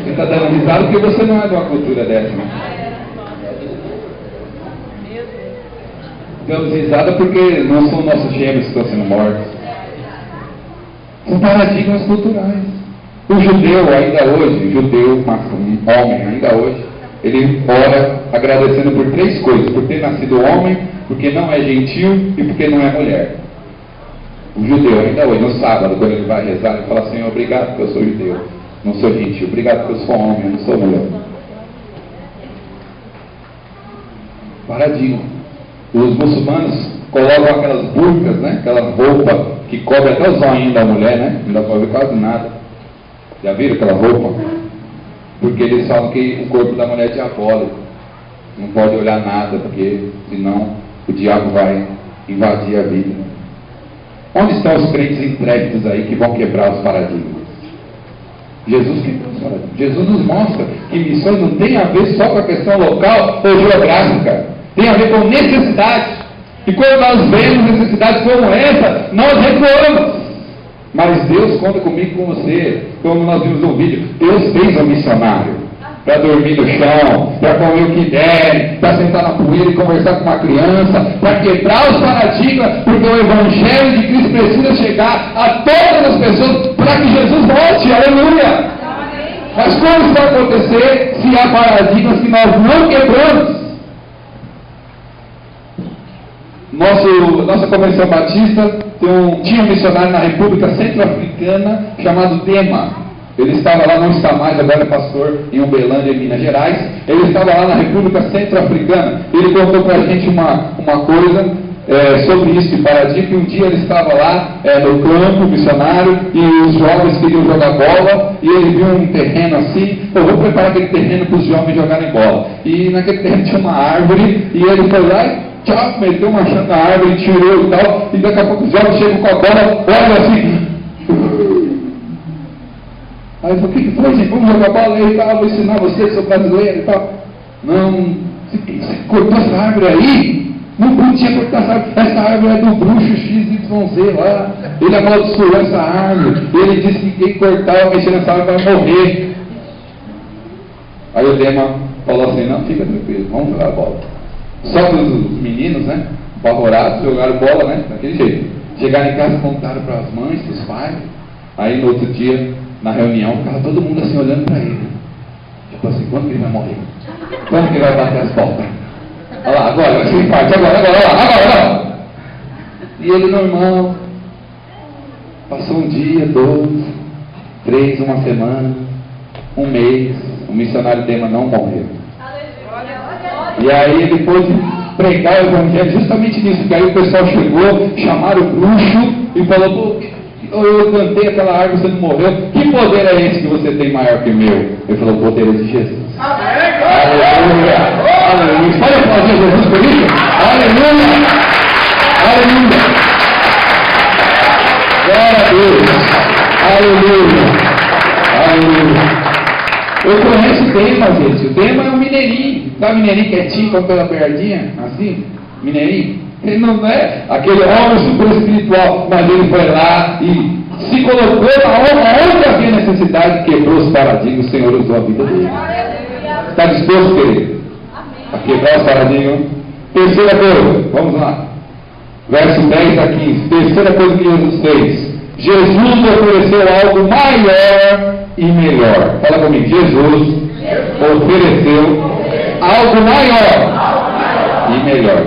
Você está dando risada porque você não é de uma cultura dessa, né? Damos risada porque não são nossos gêmeos que estão sendo mortos. São paradigmas culturais. O judeu ainda hoje, um homem ainda hoje, ele ora agradecendo por 3 coisas: por ter nascido homem, porque não é gentil e porque não é mulher. O judeu ainda hoje, no sábado, quando ele vai rezar, ele fala: Senhor, obrigado porque eu sou judeu, não sou gentil, obrigado porque eu sou homem, eu não sou mulher. Paradigma. Os muçulmanos colocam aquelas burcas, né? Aquela roupa que cobre até os olhinhos da mulher, né? Não dá para ver quase nada. Já viram aquela roupa? Porque eles falam que o corpo da mulher é diabólico. Não pode olhar nada, porque senão o diabo vai invadir a vida. Onde estão os crentes intrépidos aí que vão quebrar os paradigmas? Jesus quebrou os paradigmas. Jesus nos mostra que missões não tem a ver só com a questão local ou geográfica. Tem a ver com necessidades. E quando nós vemos necessidades como essa, nós recuamos. Mas Deus conta comigo e com você. Como nós vimos no vídeo, Deus fez um missionário para dormir no chão, para comer o que der, para sentar na poeira e conversar com uma criança, para quebrar os paradigmas, porque o Evangelho de Cristo precisa chegar a todas as pessoas para que Jesus volte. Aleluia! Mas como isso vai acontecer se há paradigmas que nós não quebramos? Nossa Convenção Batista tinha um missionário na República Centro-Africana chamado Dema. Ele estava lá, não está mais, agora é pastor em Uberlândia, em Minas Gerais. Ele estava lá na República Centro-Africana. Ele contou para a gente uma coisa sobre isso de paradigma, que um dia ele estava lá no campo missionário e os jovens queriam jogar bola e ele viu um terreno assim: eu vou preparar aquele terreno para os jovens jogarem bola. E naquele terreno tinha uma árvore e ele foi lá e meteu uma chã na árvore, tirou e tal, e daqui a pouco os jovens chegam com a bola, olha assim. Aí eu falei: o que foi, gente? Vamos jogar bola aí e tal, vou ensinar você, sou brasileiro e tal. Não, você cortou essa árvore aí? Não podia cortar essa árvore é do bruxo XYZ lá. Ele amaldiçoou essa árvore. Ele disse que quem cortar ou mexer nessa árvore vai morrer. Aí o Dema falou assim: não, fica tranquilo, vamos jogar bola. Só que os meninos, né, apavorados, jogaram bola, né, daquele jeito. Chegaram em casa, contaram para as mães, para os pais. Aí no outro dia, na reunião, ficava todo mundo assim olhando para ele. Tipo assim: quando que ele vai morrer? Quando que ele vai bater as portas? Olha lá, agora, vai ser empate, agora. E ele normal. Passou um dia, 2, 3, uma semana, um mês, o missionário Dema não morreu. E aí ele pôde pregar o Evangelho justamente nisso, que aí o pessoal chegou, chamaram o bruxo e falou: pô, eu cantei aquela árvore, você não morreu, que poder é esse que você tem maior que o meu? Ele falou: o poder é de Jesus. Aleluia! Aleluia! Pode aplaudir Jesus por isso? Aleluia! Aleluia! Glória a Deus! Aleluia! Aleluia! Eu conheço o Dema, gente. O Dema é um mineirinho. Sabe mineirinho quietinho, com pela beiradinha? Assim? Mineirinho? Ele não é aquele homem super espiritual, mas ele foi lá e se colocou onde havia necessidade, quebrou os paradigmas, o Senhor usou a vida dele. Está disposto, querido? A quebrar os paradigmas? Terceira coisa, vamos lá. Verso 10 a 15. Terceira coisa que Jesus fez. Jesus ofereceu algo maior e melhor. Fala comigo. Jesus ofereceu algo maior e melhor.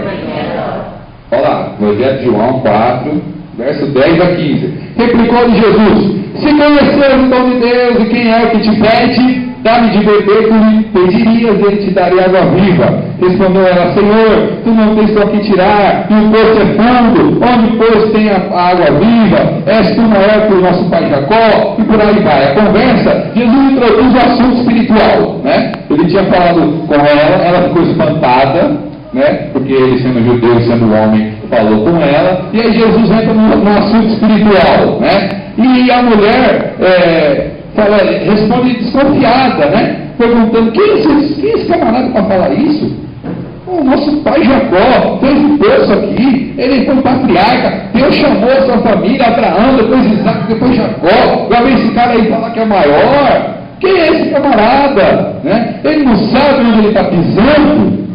Olha lá, Evangelho de João 4, verso 10 a 15. Replicou-lhe Jesus: se conheceres o dom de Deus e quem é o que te pede, dá-me de beber, tu lhe pedirias, ele te daria água viva. Respondeu ela: Senhor, tu não tens com que tirar, e o poço é fundo, onde pois tem a água viva? És tu maior que o nosso pai Jacó? E por aí vai a conversa. Jesus introduz o assunto espiritual, né? Ele tinha falado com ela ficou espantada, né? Porque ele, sendo judeu e sendo homem, falou com ela, e aí Jesus entra no assunto espiritual, né? E a mulher responde desconfiada, né? Perguntando: quem é esse camarada para falar isso? O nosso pai Jacó fez um poço aqui, ele foi patriarca, Deus chamou a sua família, Abraão, depois Isaac, depois Jacó. Vai ver esse cara aí falar que é maior. Quem é esse camarada? Né? Ele não sabe onde ele está pisando.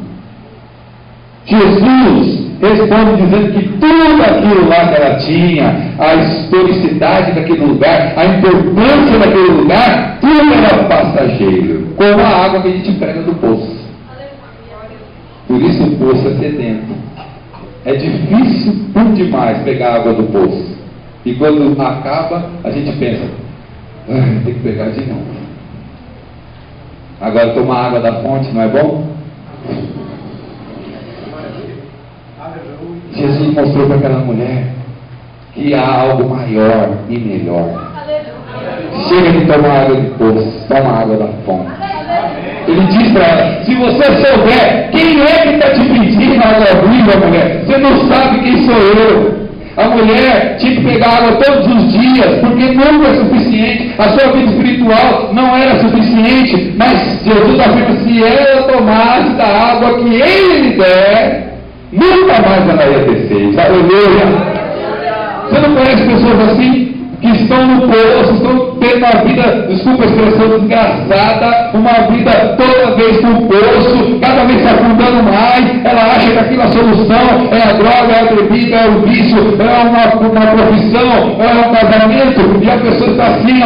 Jesus responde dizendo que tudo aquilo lá que ela tinha, a historicidade daquele lugar, a importância daquele lugar, tudo era passageiro, como a água que a gente pega do poço. Por isso o poço é sedento. É difícil por demais pegar a água do poço. E quando acaba, a gente pensa: tem que pegar de novo. Agora tomar água da fonte não é bom? Jesus mostrou para aquela mulher que há algo maior e melhor. Chega de tomar água de poço, toma água da fonte. Ele diz para ela: se você souber quem é que está te pedindo água viva, mulher, você não sabe quem sou eu. A mulher tinha que pegar água todos os dias, porque nunca é suficiente. A sua vida espiritual não era suficiente, mas Jesus afirma: se ela tomasse da água que ele lhe der, nunca mais ela ia ter sede. Aleluia! Você não conhece pessoas assim? Que estão no poço, estão tendo uma vida, desculpa a expressão, desgraçada, uma vida toda vez no poço, cada vez se afundando mais. Ela acha que aquilo é a solução, é a droga, é a bebida, é o vício, é uma profissão, é um casamento, e a pessoa está assim,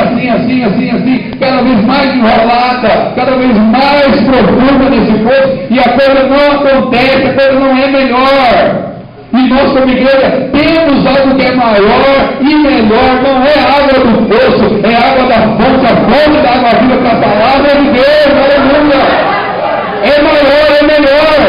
cada vez mais enrolada, cada vez mais profunda nesse poço, e a coisa não acontece, a coisa não é melhor. E nós, como igreja, temos algo que é maior e melhor. Não é água do poço, é água da fonte, a fonte da água viva para a palavra de Deus. Aleluia! É maior, é melhor.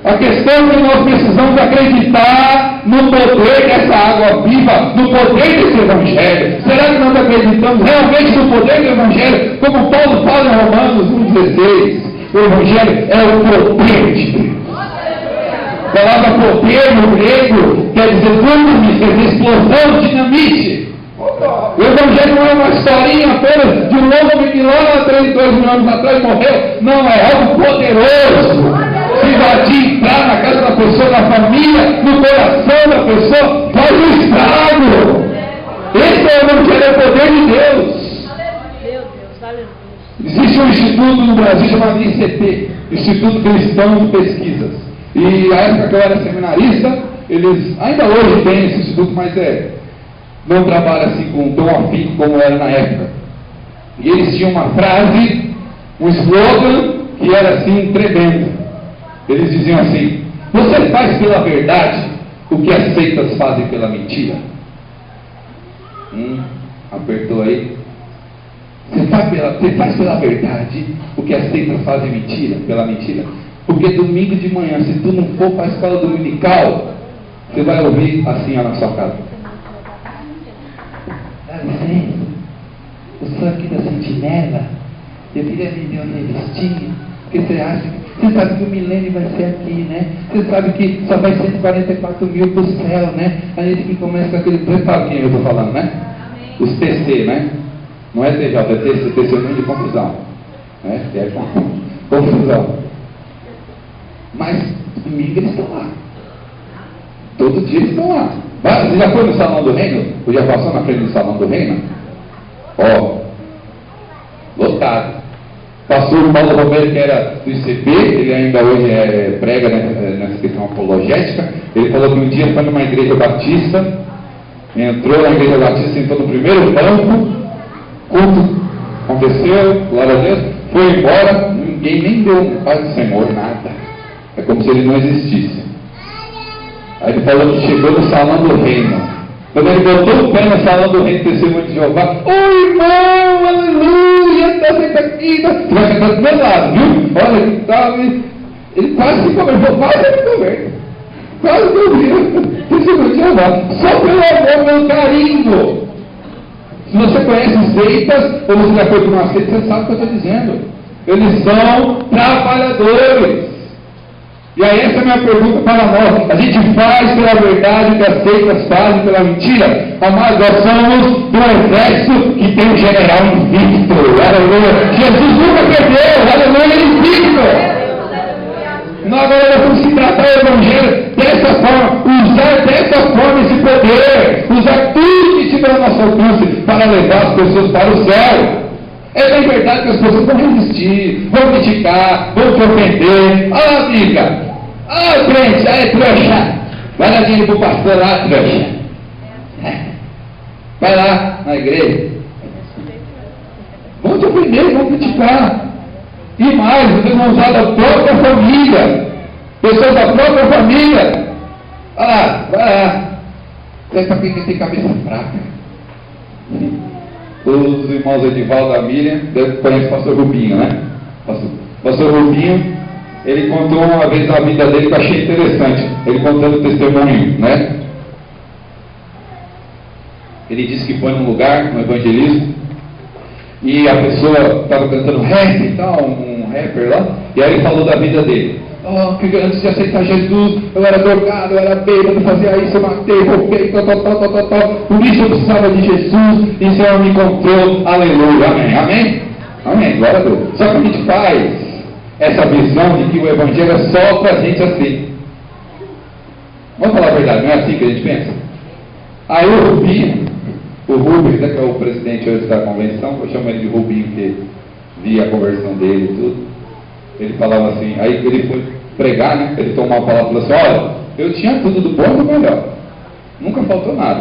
A questão é que nós precisamos acreditar no poder dessa água viva, no poder desse Evangelho. Será que nós acreditamos realmente no poder do Evangelho? Como Paulo fala em Romanos 1,16, o Evangelho é o poder de Deus. A palavra poder no grego quer dizer dunamis, explosão, dinamite. O Evangelho não é uma historinha apenas de um homem que lá 32 mil anos atrás morreu. Não, é algo poderoso. Se invadir, entrar na casa da pessoa, na família, no coração da pessoa, faz um estrago. Esse é o Evangelho, é o poder de Deus. Existe um instituto no Brasil chamado ICP, Instituto Cristão de Pesquisas. E na época que eu era seminarista, eles ainda hoje têm esse instituto, mas não trabalha assim com tão afinco como era na época. E eles tinham uma frase, um slogan que era assim tremendo. Eles diziam assim: você faz pela verdade o que as seitas fazem pela mentira? Apertou aí. Você faz pela verdade o que as seitas fazem pela mentira? Porque domingo de manhã, se tu não for para a escola dominical, você vai ouvir assim na sua casa: dá licença, eu sou aqui da sentinela, eu queria vender uma revistinha, porque você sabe que o milênio vai ser aqui, né? Você sabe que só vai 144 mil para o céu, né? A gente que começa com aquele preço, sabe quem eu estou falando, né? Os PC, né? Não é TJ, é testemunho de confusão. Né? É confusão. Mas domingo eles estão lá. Todo dia eles estão lá. Você já foi no Salão do Reino? Ou já passou na frente do Salão do Reino? Ó, lotado. Pastor Paulo Romero, que era do ICB, ele ainda hoje prega nessa questão apologética. Ele falou que um dia foi numa igreja batista, entrou na igreja batista, sentou no primeiro banco, culto aconteceu, glória a Deus, foi embora, ninguém nem deu um paz do Senhor, nada. É como se ele não existisse. Aí ele falou que chegou no Salão do Reino. Quando ele botou o pé no Salão do Reino, testemunho de Jeová, ô irmão, aleluia, está sentado aqui, você vai sentar do meu lado, viu? Olha que tal, ele quase se converteu, quase se converteu. Quase que eu vi, testemunho de Jeová, só pelo amor, pelo carinho. Se você conhece seitas, ou você já foi para uma seita, você sabe o que eu estou dizendo. Eles são trabalhadores. E aí essa é a minha pergunta para nós. A gente faz pela verdade que as seitas fazem pela mentira. Mas nós somos do exército que tem um general invicto. Aleluia. Jesus nunca perdeu. Aleluia, ele é invicto. Nós agora vamos se tratar o evangelho dessa forma, usar dessa forma esse poder, usar tudo que estiver ao nosso alcance para levar as pessoas para o céu. É bem verdade que as pessoas vão resistir, vão criticar, vão te ofender. Ah, amiga, ah, crente, é trouxa, vai dar dinheiro pro pastor lá, trouxa. Vai lá na igreja. Vão te ofender, vão criticar. E mais, vocês vão usar da própria família, pessoas da própria família. Olha lá, vai lá. Você sabe quem tem cabeça fraca? Os irmãos Edivaldo da Miriam, conhece o pastor Rubinho, né? Pastor Rubinho, ele contou uma vez a vida dele que eu achei interessante. Ele contando o testemunho, né? Ele disse que foi num lugar, no evangelismo, e a pessoa estava cantando rap e tal, um rapper lá, e aí ele falou da vida dele. Oh, que antes de aceitar Jesus, eu era drogado, eu era bêbado, fazia isso, eu matei, roubei, tal. Por isso eu precisava de Jesus, e o Senhor me encontrou, aleluia, amém, amém? Amém, glória a Deus. Só que a gente faz essa visão de que o Evangelho é só pra gente assim. Vamos falar a verdade, não é assim que a gente pensa? Aí o Rubinho, que é o presidente hoje da convenção, eu chamo ele de Rubinho, porque vi a conversão dele e tudo. Ele falava assim, aí ele foi pregar, né? Ele tomou uma palavra e falou assim, olha, eu tinha tudo do bom e do melhor. Nunca faltou nada.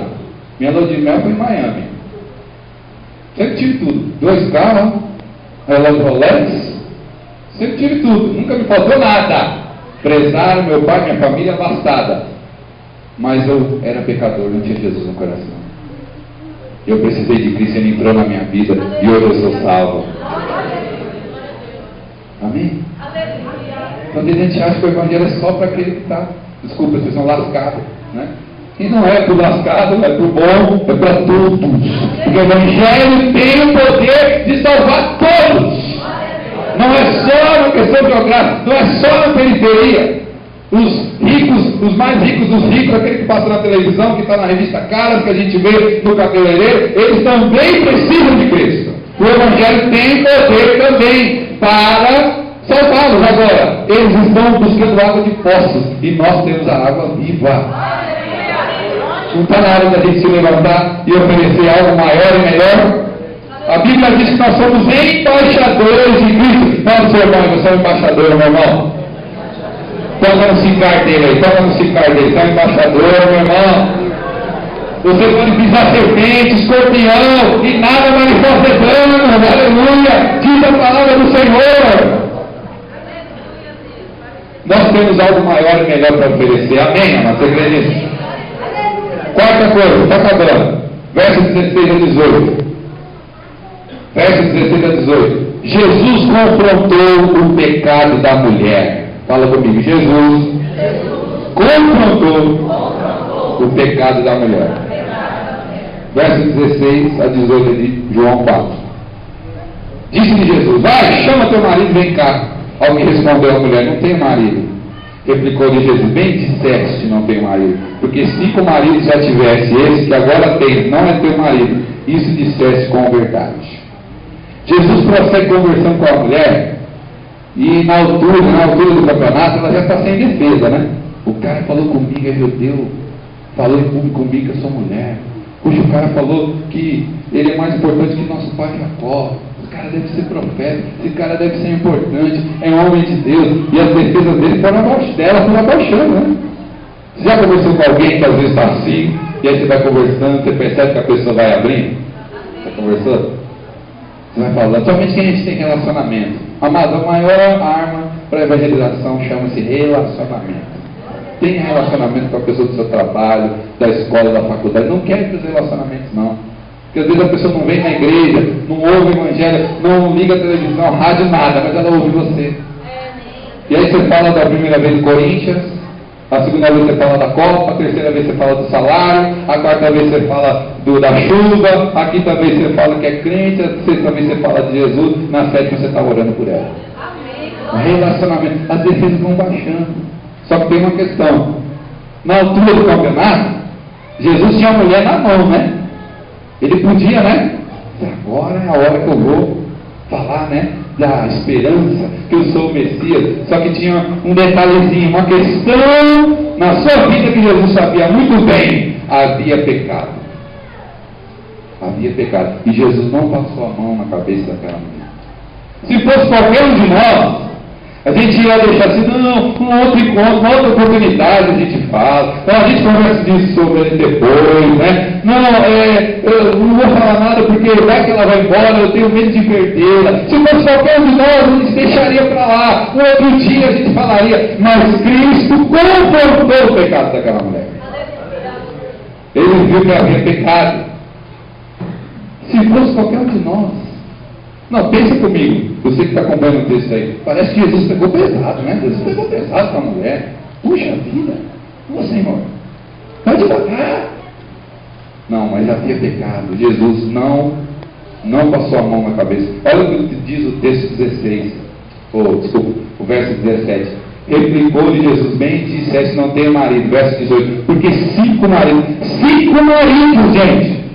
Minha lua de mel foi em Miami. Sempre tive tudo. 2 carros, relógio Rolex, sempre tive tudo. Nunca me faltou nada. Prezaram meu pai, minha família abastada. Mas eu era pecador, não tinha Jesus no coração. Eu precisei de Cristo, Ele entrou na minha vida e hoje eu sou salvo. Amém? Então a gente acha que o Evangelho é só para aquele que está, desculpa, vocês são lascados, né? E não é para o lascado, é para o bom, é para todos. Porque o Evangelho tem o poder de salvar todos. Não é só uma questão geográfica, não é só na periferia. Os ricos, os mais ricos dos ricos, aquele que passa na televisão, que está na revista Caras, que a gente vê no cabeleireiro, eles também precisam de Cristo. O Evangelho tem poder também para salvá-los. Agora, eles estão buscando água de poços e nós temos a água viva. Não está na hora da gente se levantar e oferecer algo maior e melhor? A Bíblia diz que nós somos embaixadores de Cristo. Fala, seu irmão, você é um embaixador, meu irmão. Toca no cicar dele aí, toca no cicar dele. Você é um embaixador, meu irmão. Você pode pisar serpente, escorpião, e nada vai lhe fazer dano. Aleluia! Diz a palavra do Senhor. Nós temos algo maior e melhor para oferecer. Amém, amados? Você crê nisso? Quarta coisa, está acabando. Versos 16 a 18. Versos 16 a 18. Jesus confrontou o pecado da mulher. Fala comigo. Jesus confrontou o pecado da mulher. Versos 16 a 18 de João 4. Disse-lhe Jesus: vai, chama teu marido e vem cá. Ao que respondeu a mulher: não tenho marido. Replicou-lhe Jesus: bem disseste, não tenho marido. Porque 5 maridos já tivesse, esse que agora tens não é teu marido. Isso disseste com verdade. Jesus prossegue conversando com a mulher, e na altura do campeonato, ela já está sem defesa, né? O cara falou comigo, é judeu, falou em público comigo que eu sou mulher. Hoje o cara falou que ele é mais importante que nosso pai Jacó. Esse cara deve ser profeta, esse cara deve ser importante, é um homem de Deus. E as defesas dele foram abaixando, né? Você já conversou com alguém que às vezes está assim, e aí você vai conversando, você percebe que a pessoa vai abrindo? Já conversou? Você vai falando, somente que a gente tem relacionamento. Amado, a maior arma para a evangelização chama-se relacionamento. Tenha relacionamento com a pessoa do seu trabalho, da escola, da faculdade. Não quer os relacionamentos, não. Porque às vezes a pessoa não vem na igreja, não ouve o evangelho, não liga a televisão, rádio, nada, mas ela ouve você. E aí você fala da primeira vez do Corinthians, a segunda vez você fala da Copa, a terceira vez você fala do salário, a quarta vez você fala da chuva, a quinta vez você fala que é crente, a sexta vez você fala de Jesus, na sétima você está orando por ela. Relacionamento, as defesas vão baixando. Só que tem uma questão. Na altura do campeonato, Jesus tinha a mulher na mão, né? Ele podia, né? Agora é a hora que eu vou falar, né? Da esperança, que eu sou o Messias. Só que tinha um detalhezinho, uma questão na sua vida que Jesus sabia muito bem. Havia pecado. Havia pecado. E Jesus não passou a mão na cabeça daquela mulher. Se fosse qualquer um de nós, a gente ia deixar assim, não, um outro encontro, uma outra oportunidade a gente fala, então a gente conversa disso sobre ele depois, né? Não, eu não vou falar nada porque vai que ela vai embora, eu tenho medo de perdê-la. Se fosse qualquer um de nós, a gente deixaria para lá, um outro dia a gente falaria, mas Cristo confrontou o pecado daquela mulher. Ele viu que havia pecado. Se fosse qualquer um de nós, não, pensa comigo, você que está acompanhando o texto aí, parece que Jesus pegou pesado, né? Jesus pegou pesado com a mulher. Puxa vida, ô Senhor, vai devagar. Não, mas havia pecado. Jesus não passou a mão na cabeça. Olha o que diz o texto 16, o verso 17. Replicou-lhe Jesus, bem disseste, não tenha marido. Verso 18, porque 5 maridos, gente.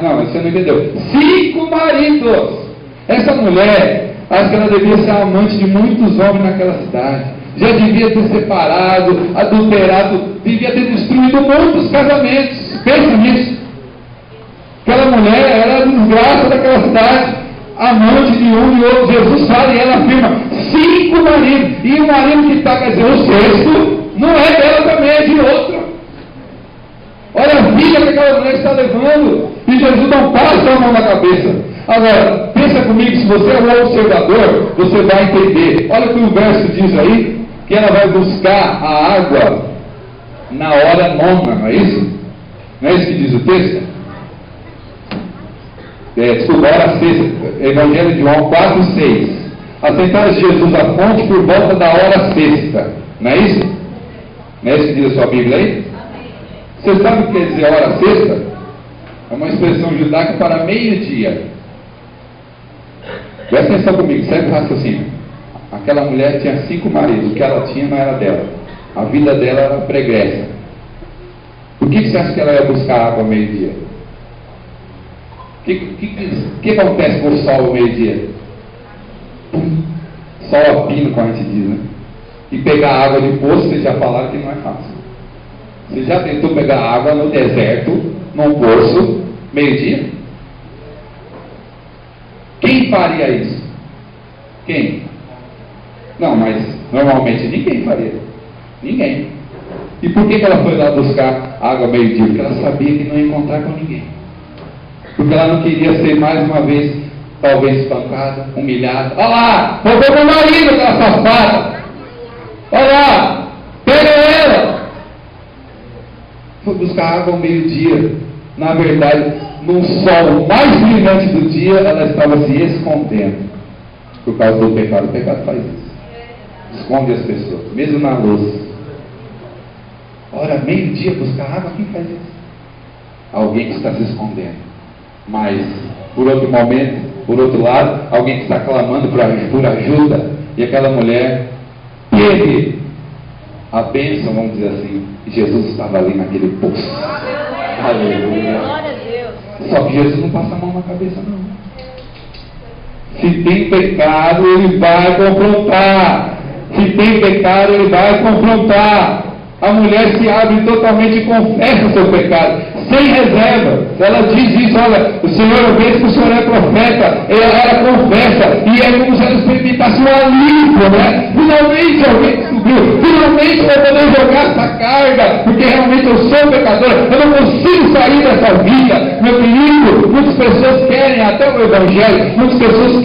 Não, você não entendeu. 5 maridos. Essa mulher, acho que ela devia ser amante de muitos homens naquela cidade. Já devia ter separado, adulterado, devia ter destruído muitos casamentos. Pensa nisso. Aquela mulher era a desgraça daquela cidade, amante de um e outro. Jesus fala e ela afirma: 5 maridos. E o marido que está, quer dizer, o sexto, não é dela também, é de outro. Olha a vida que aquela mulher está levando. E Jesus não passa a mão na cabeça. Agora, pensa comigo, se você é um observador, você vai entender. Olha o que o verso diz aí, que ela vai buscar a água na hora 9, não é isso? Não é isso que diz o texto? Desculpa, hora 6, Evangelho de João 4:6. Assentaram-se Jesus à fonte por volta da hora 6. Não é isso? Não é isso que diz a sua Bíblia aí? Você sabe o que quer dizer hora 6? É uma expressão judaica para meio-dia. Presta atenção comigo, segue o raciocínio. Aquela mulher tinha 5 maridos, o que ela tinha não era dela. A vida dela era pregressa. Por que você acha que ela ia buscar água ao meio-dia? O que acontece com o sol ao meio-dia? Sol a pino, como a gente diz, né? E pegar água de poço, vocês já falaram que não é fácil. Você já tentou pegar água no deserto, num poço, meio-dia? Quem faria isso? Quem? Não, mas normalmente ninguém faria. Ninguém. E por que ela foi lá buscar água meio-dia? Porque ela sabia que não ia encontrar com ninguém. Porque ela não queria ser mais uma vez, talvez espancada, humilhada. Olha lá, roubou meu marido, aquela safada. Olha lá, pega ela. Foi buscar água ao meio-dia. Na verdade, no sol mais brilhante do dia, ela estava se escondendo. Por causa do pecado. O pecado faz isso. Esconde as pessoas, mesmo na luz. Ora, meio-dia buscar água, quem faz isso? Alguém que está se escondendo. Mas, por outro momento, por outro lado, alguém que está clamando por ajuda. E aquela mulher teve a bênção, vamos dizer assim. E Jesus estava ali naquele poço. Aleluia. Só que Jesus não passa a mão na cabeça, não. Se tem pecado, ele vai confrontar. Se tem pecado, ele vai confrontar. A mulher se abre totalmente e confessa seu pecado, sem reserva. Ela diz isso: olha, o Senhor, eu vejo que o Senhor é profeta. Ela confessa, e é como se ela experimentasse um alívio, né? Finalmente alguém descobriu, finalmente eu vou poder jogar essa carga, porque realmente eu sou pecador, eu não consigo sair dessa vida. Meu querido, muitas pessoas querem até o Evangelho, muitas pessoas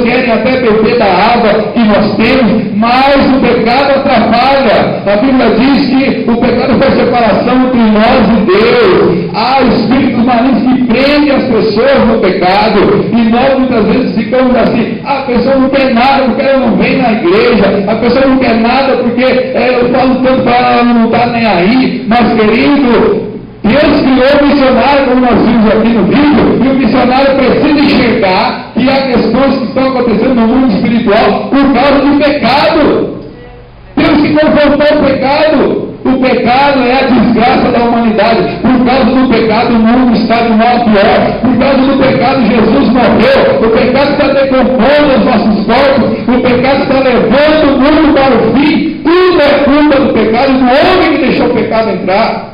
querem até beber da água que nós temos, mas o pecado atrapalha. A Bíblia diz que o pecado faz separação entre nós e Deus. Há espíritos malignos que prendem as pessoas no pecado, e nós muitas vezes ficamos assim: a pessoa não quer nada porque ela não vem na igreja, a pessoa não quer nada porque eu falo tanto para ela, não está nem aí. Mas, querido, Deus criou o missionário, como nós vimos aqui no vídeo, e o missionário precisa enxergar que há questões que estão acontecendo no mundo espiritual por causa do pecado. Temos que confrontar o pecado. O pecado é a desgraça da humanidade. Por causa do pecado, o mundo está de mal a pior. Por causa do pecado, Jesus morreu. O pecado está decompondo os nossos corpos. O pecado está levando o mundo para o fim. Tudo é culpa do pecado e do homem que deixou o pecado entrar.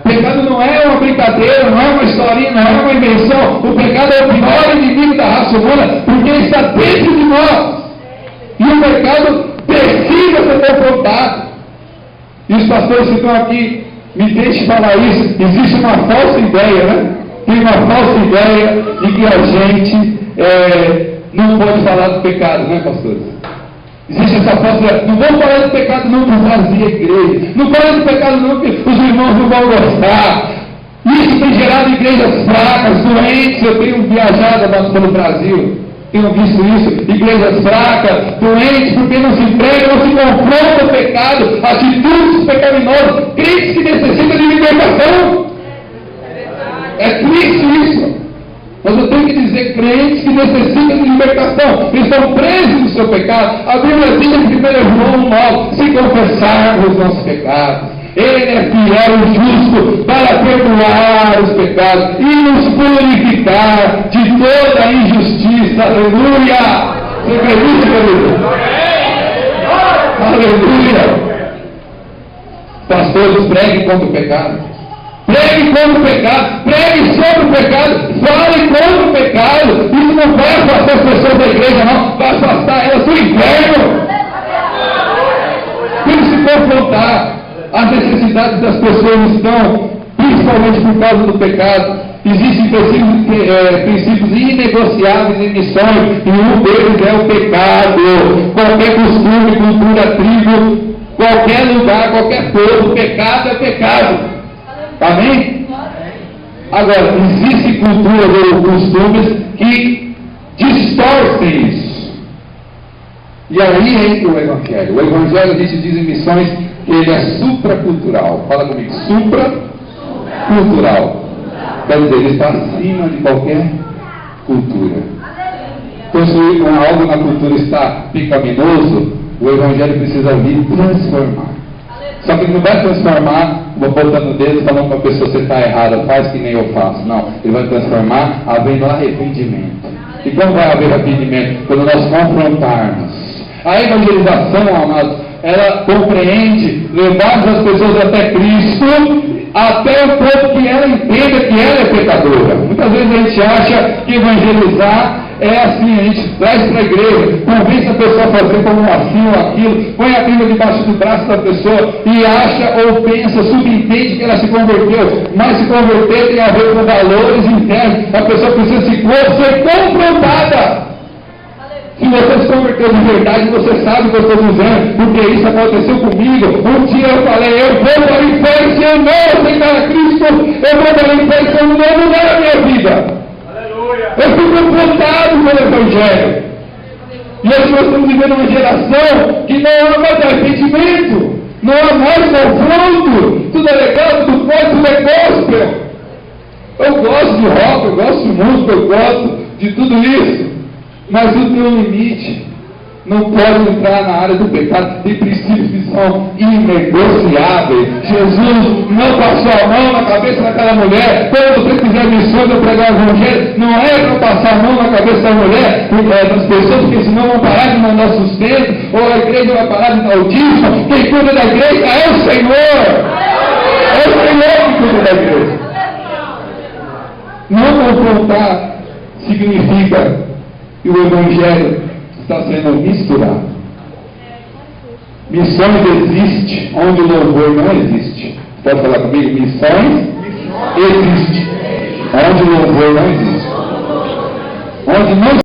O pecado não é uma brincadeira, não é uma historinha, não é uma invenção. O pecado é o pior inimigo da raça humana, porque ele está dentro de nós. E o pecado precisa ser confrontado. E os pastores que estão aqui, me deixem falar isso. Existe uma falsa ideia, né? Tem uma falsa ideia de que a gente não pode falar do pecado, né, pastores? Existe essa falsa ideia. Não vamos falar do pecado não, que vazia a igreja. Não fala do pecado não, que os irmãos não vão gostar. Isso tem gerado igrejas fracas, doentes. Eu tenho viajado pelo Brasil, tenho visto isso, igrejas fracas, doentes, porque não se entregam, não se confrontam o pecado, atitudes pecaminosas, crentes que necessitam de libertação. É triste isso. Mas eu tenho que dizer, crentes que necessitam de libertação, que estão presos no seu pecado. A Bíblia diz em 1 João 9, se confessarmos os nossos pecados, Ele é fiel e justo para perdoar os pecados e nos purificar de toda a injustiça. Aleluia! Você acredita, querido? Aleluia! Pastores, preguem contra o pecado. Pregue contra o pecado, pregue sobre o pecado, fale contra o pecado. Isso não vai afastar as pessoas da igreja, não, vai afastar elas do inferno. Tem que se confrontar. As necessidades das pessoas estão, principalmente por causa do pecado. Existem princípios inegociáveis em missões, e um deles é o pecado. Qualquer costume, cultura, tribo, qualquer lugar, qualquer povo, pecado é pecado. Amém? Agora, existem culturas ou costumes que distorcem isso. E aí entra o Evangelho. O Evangelho, a gente diz em missões que ele é supracultural. Fala comigo, supracultural. Quer dizer, ele está acima de qualquer cultura. Então, se algo na cultura está pecaminoso, o Evangelho precisa vir transformar. Só que ele não vai transformar botando o dedo e falando para a pessoa: você está errada, faz que nem eu faço. Não, ele vai transformar havendo arrependimento. E como vai haver arrependimento? Quando nós confrontarmos. A evangelização, amados, ela compreende levarmos as pessoas até Cristo, até o ponto que ela entenda que ela é pecadora. Muitas vezes a gente acha que evangelizar é assim: a gente traz para a igreja, convence a pessoa a fazer como assim ou aquilo, põe a Bíblia debaixo do braço da pessoa e acha ou pensa, subentende que ela se converteu. Mas se converter tem a ver com valores internos. A pessoa precisa ser confrontada. Se você se converteu de verdade, você sabe o que eu estou dizendo, porque isso aconteceu comigo. Um dia eu falei: eu vou para o inferno se eu não aceitar a Cristo, eu vou para o inferno se eu não mudar a minha vida. Eu fui confrontado pelo Evangelho. E hoje nós estamos vivendo uma geração que não há mais arrependimento, não há mais confronto. Tudo é legal, tudo pode, tudo é gospel. Eu gosto de rock, eu gosto de música, eu gosto de tudo isso. Mas tudo tem um limite. Não pode entrar na área do pecado. Tem princípios que são inegociáveis. Jesus não passou a mão na cabeça daquela mulher. Quando você fizer missões ou pregar o evangelho, não é para passar a mão na cabeça da mulher, das pessoas, porque senão vão parar de mandar sustento, ou a igreja vai parar de dar o dízimo. Quem cuida da igreja é o Senhor. É o Senhor que cuida da igreja. Não confrontar significa que o evangelho está sendo misturado. Missões existe onde o louvor não existe. Pode falar comigo? Missões existe onde o louvor não existe. Onde não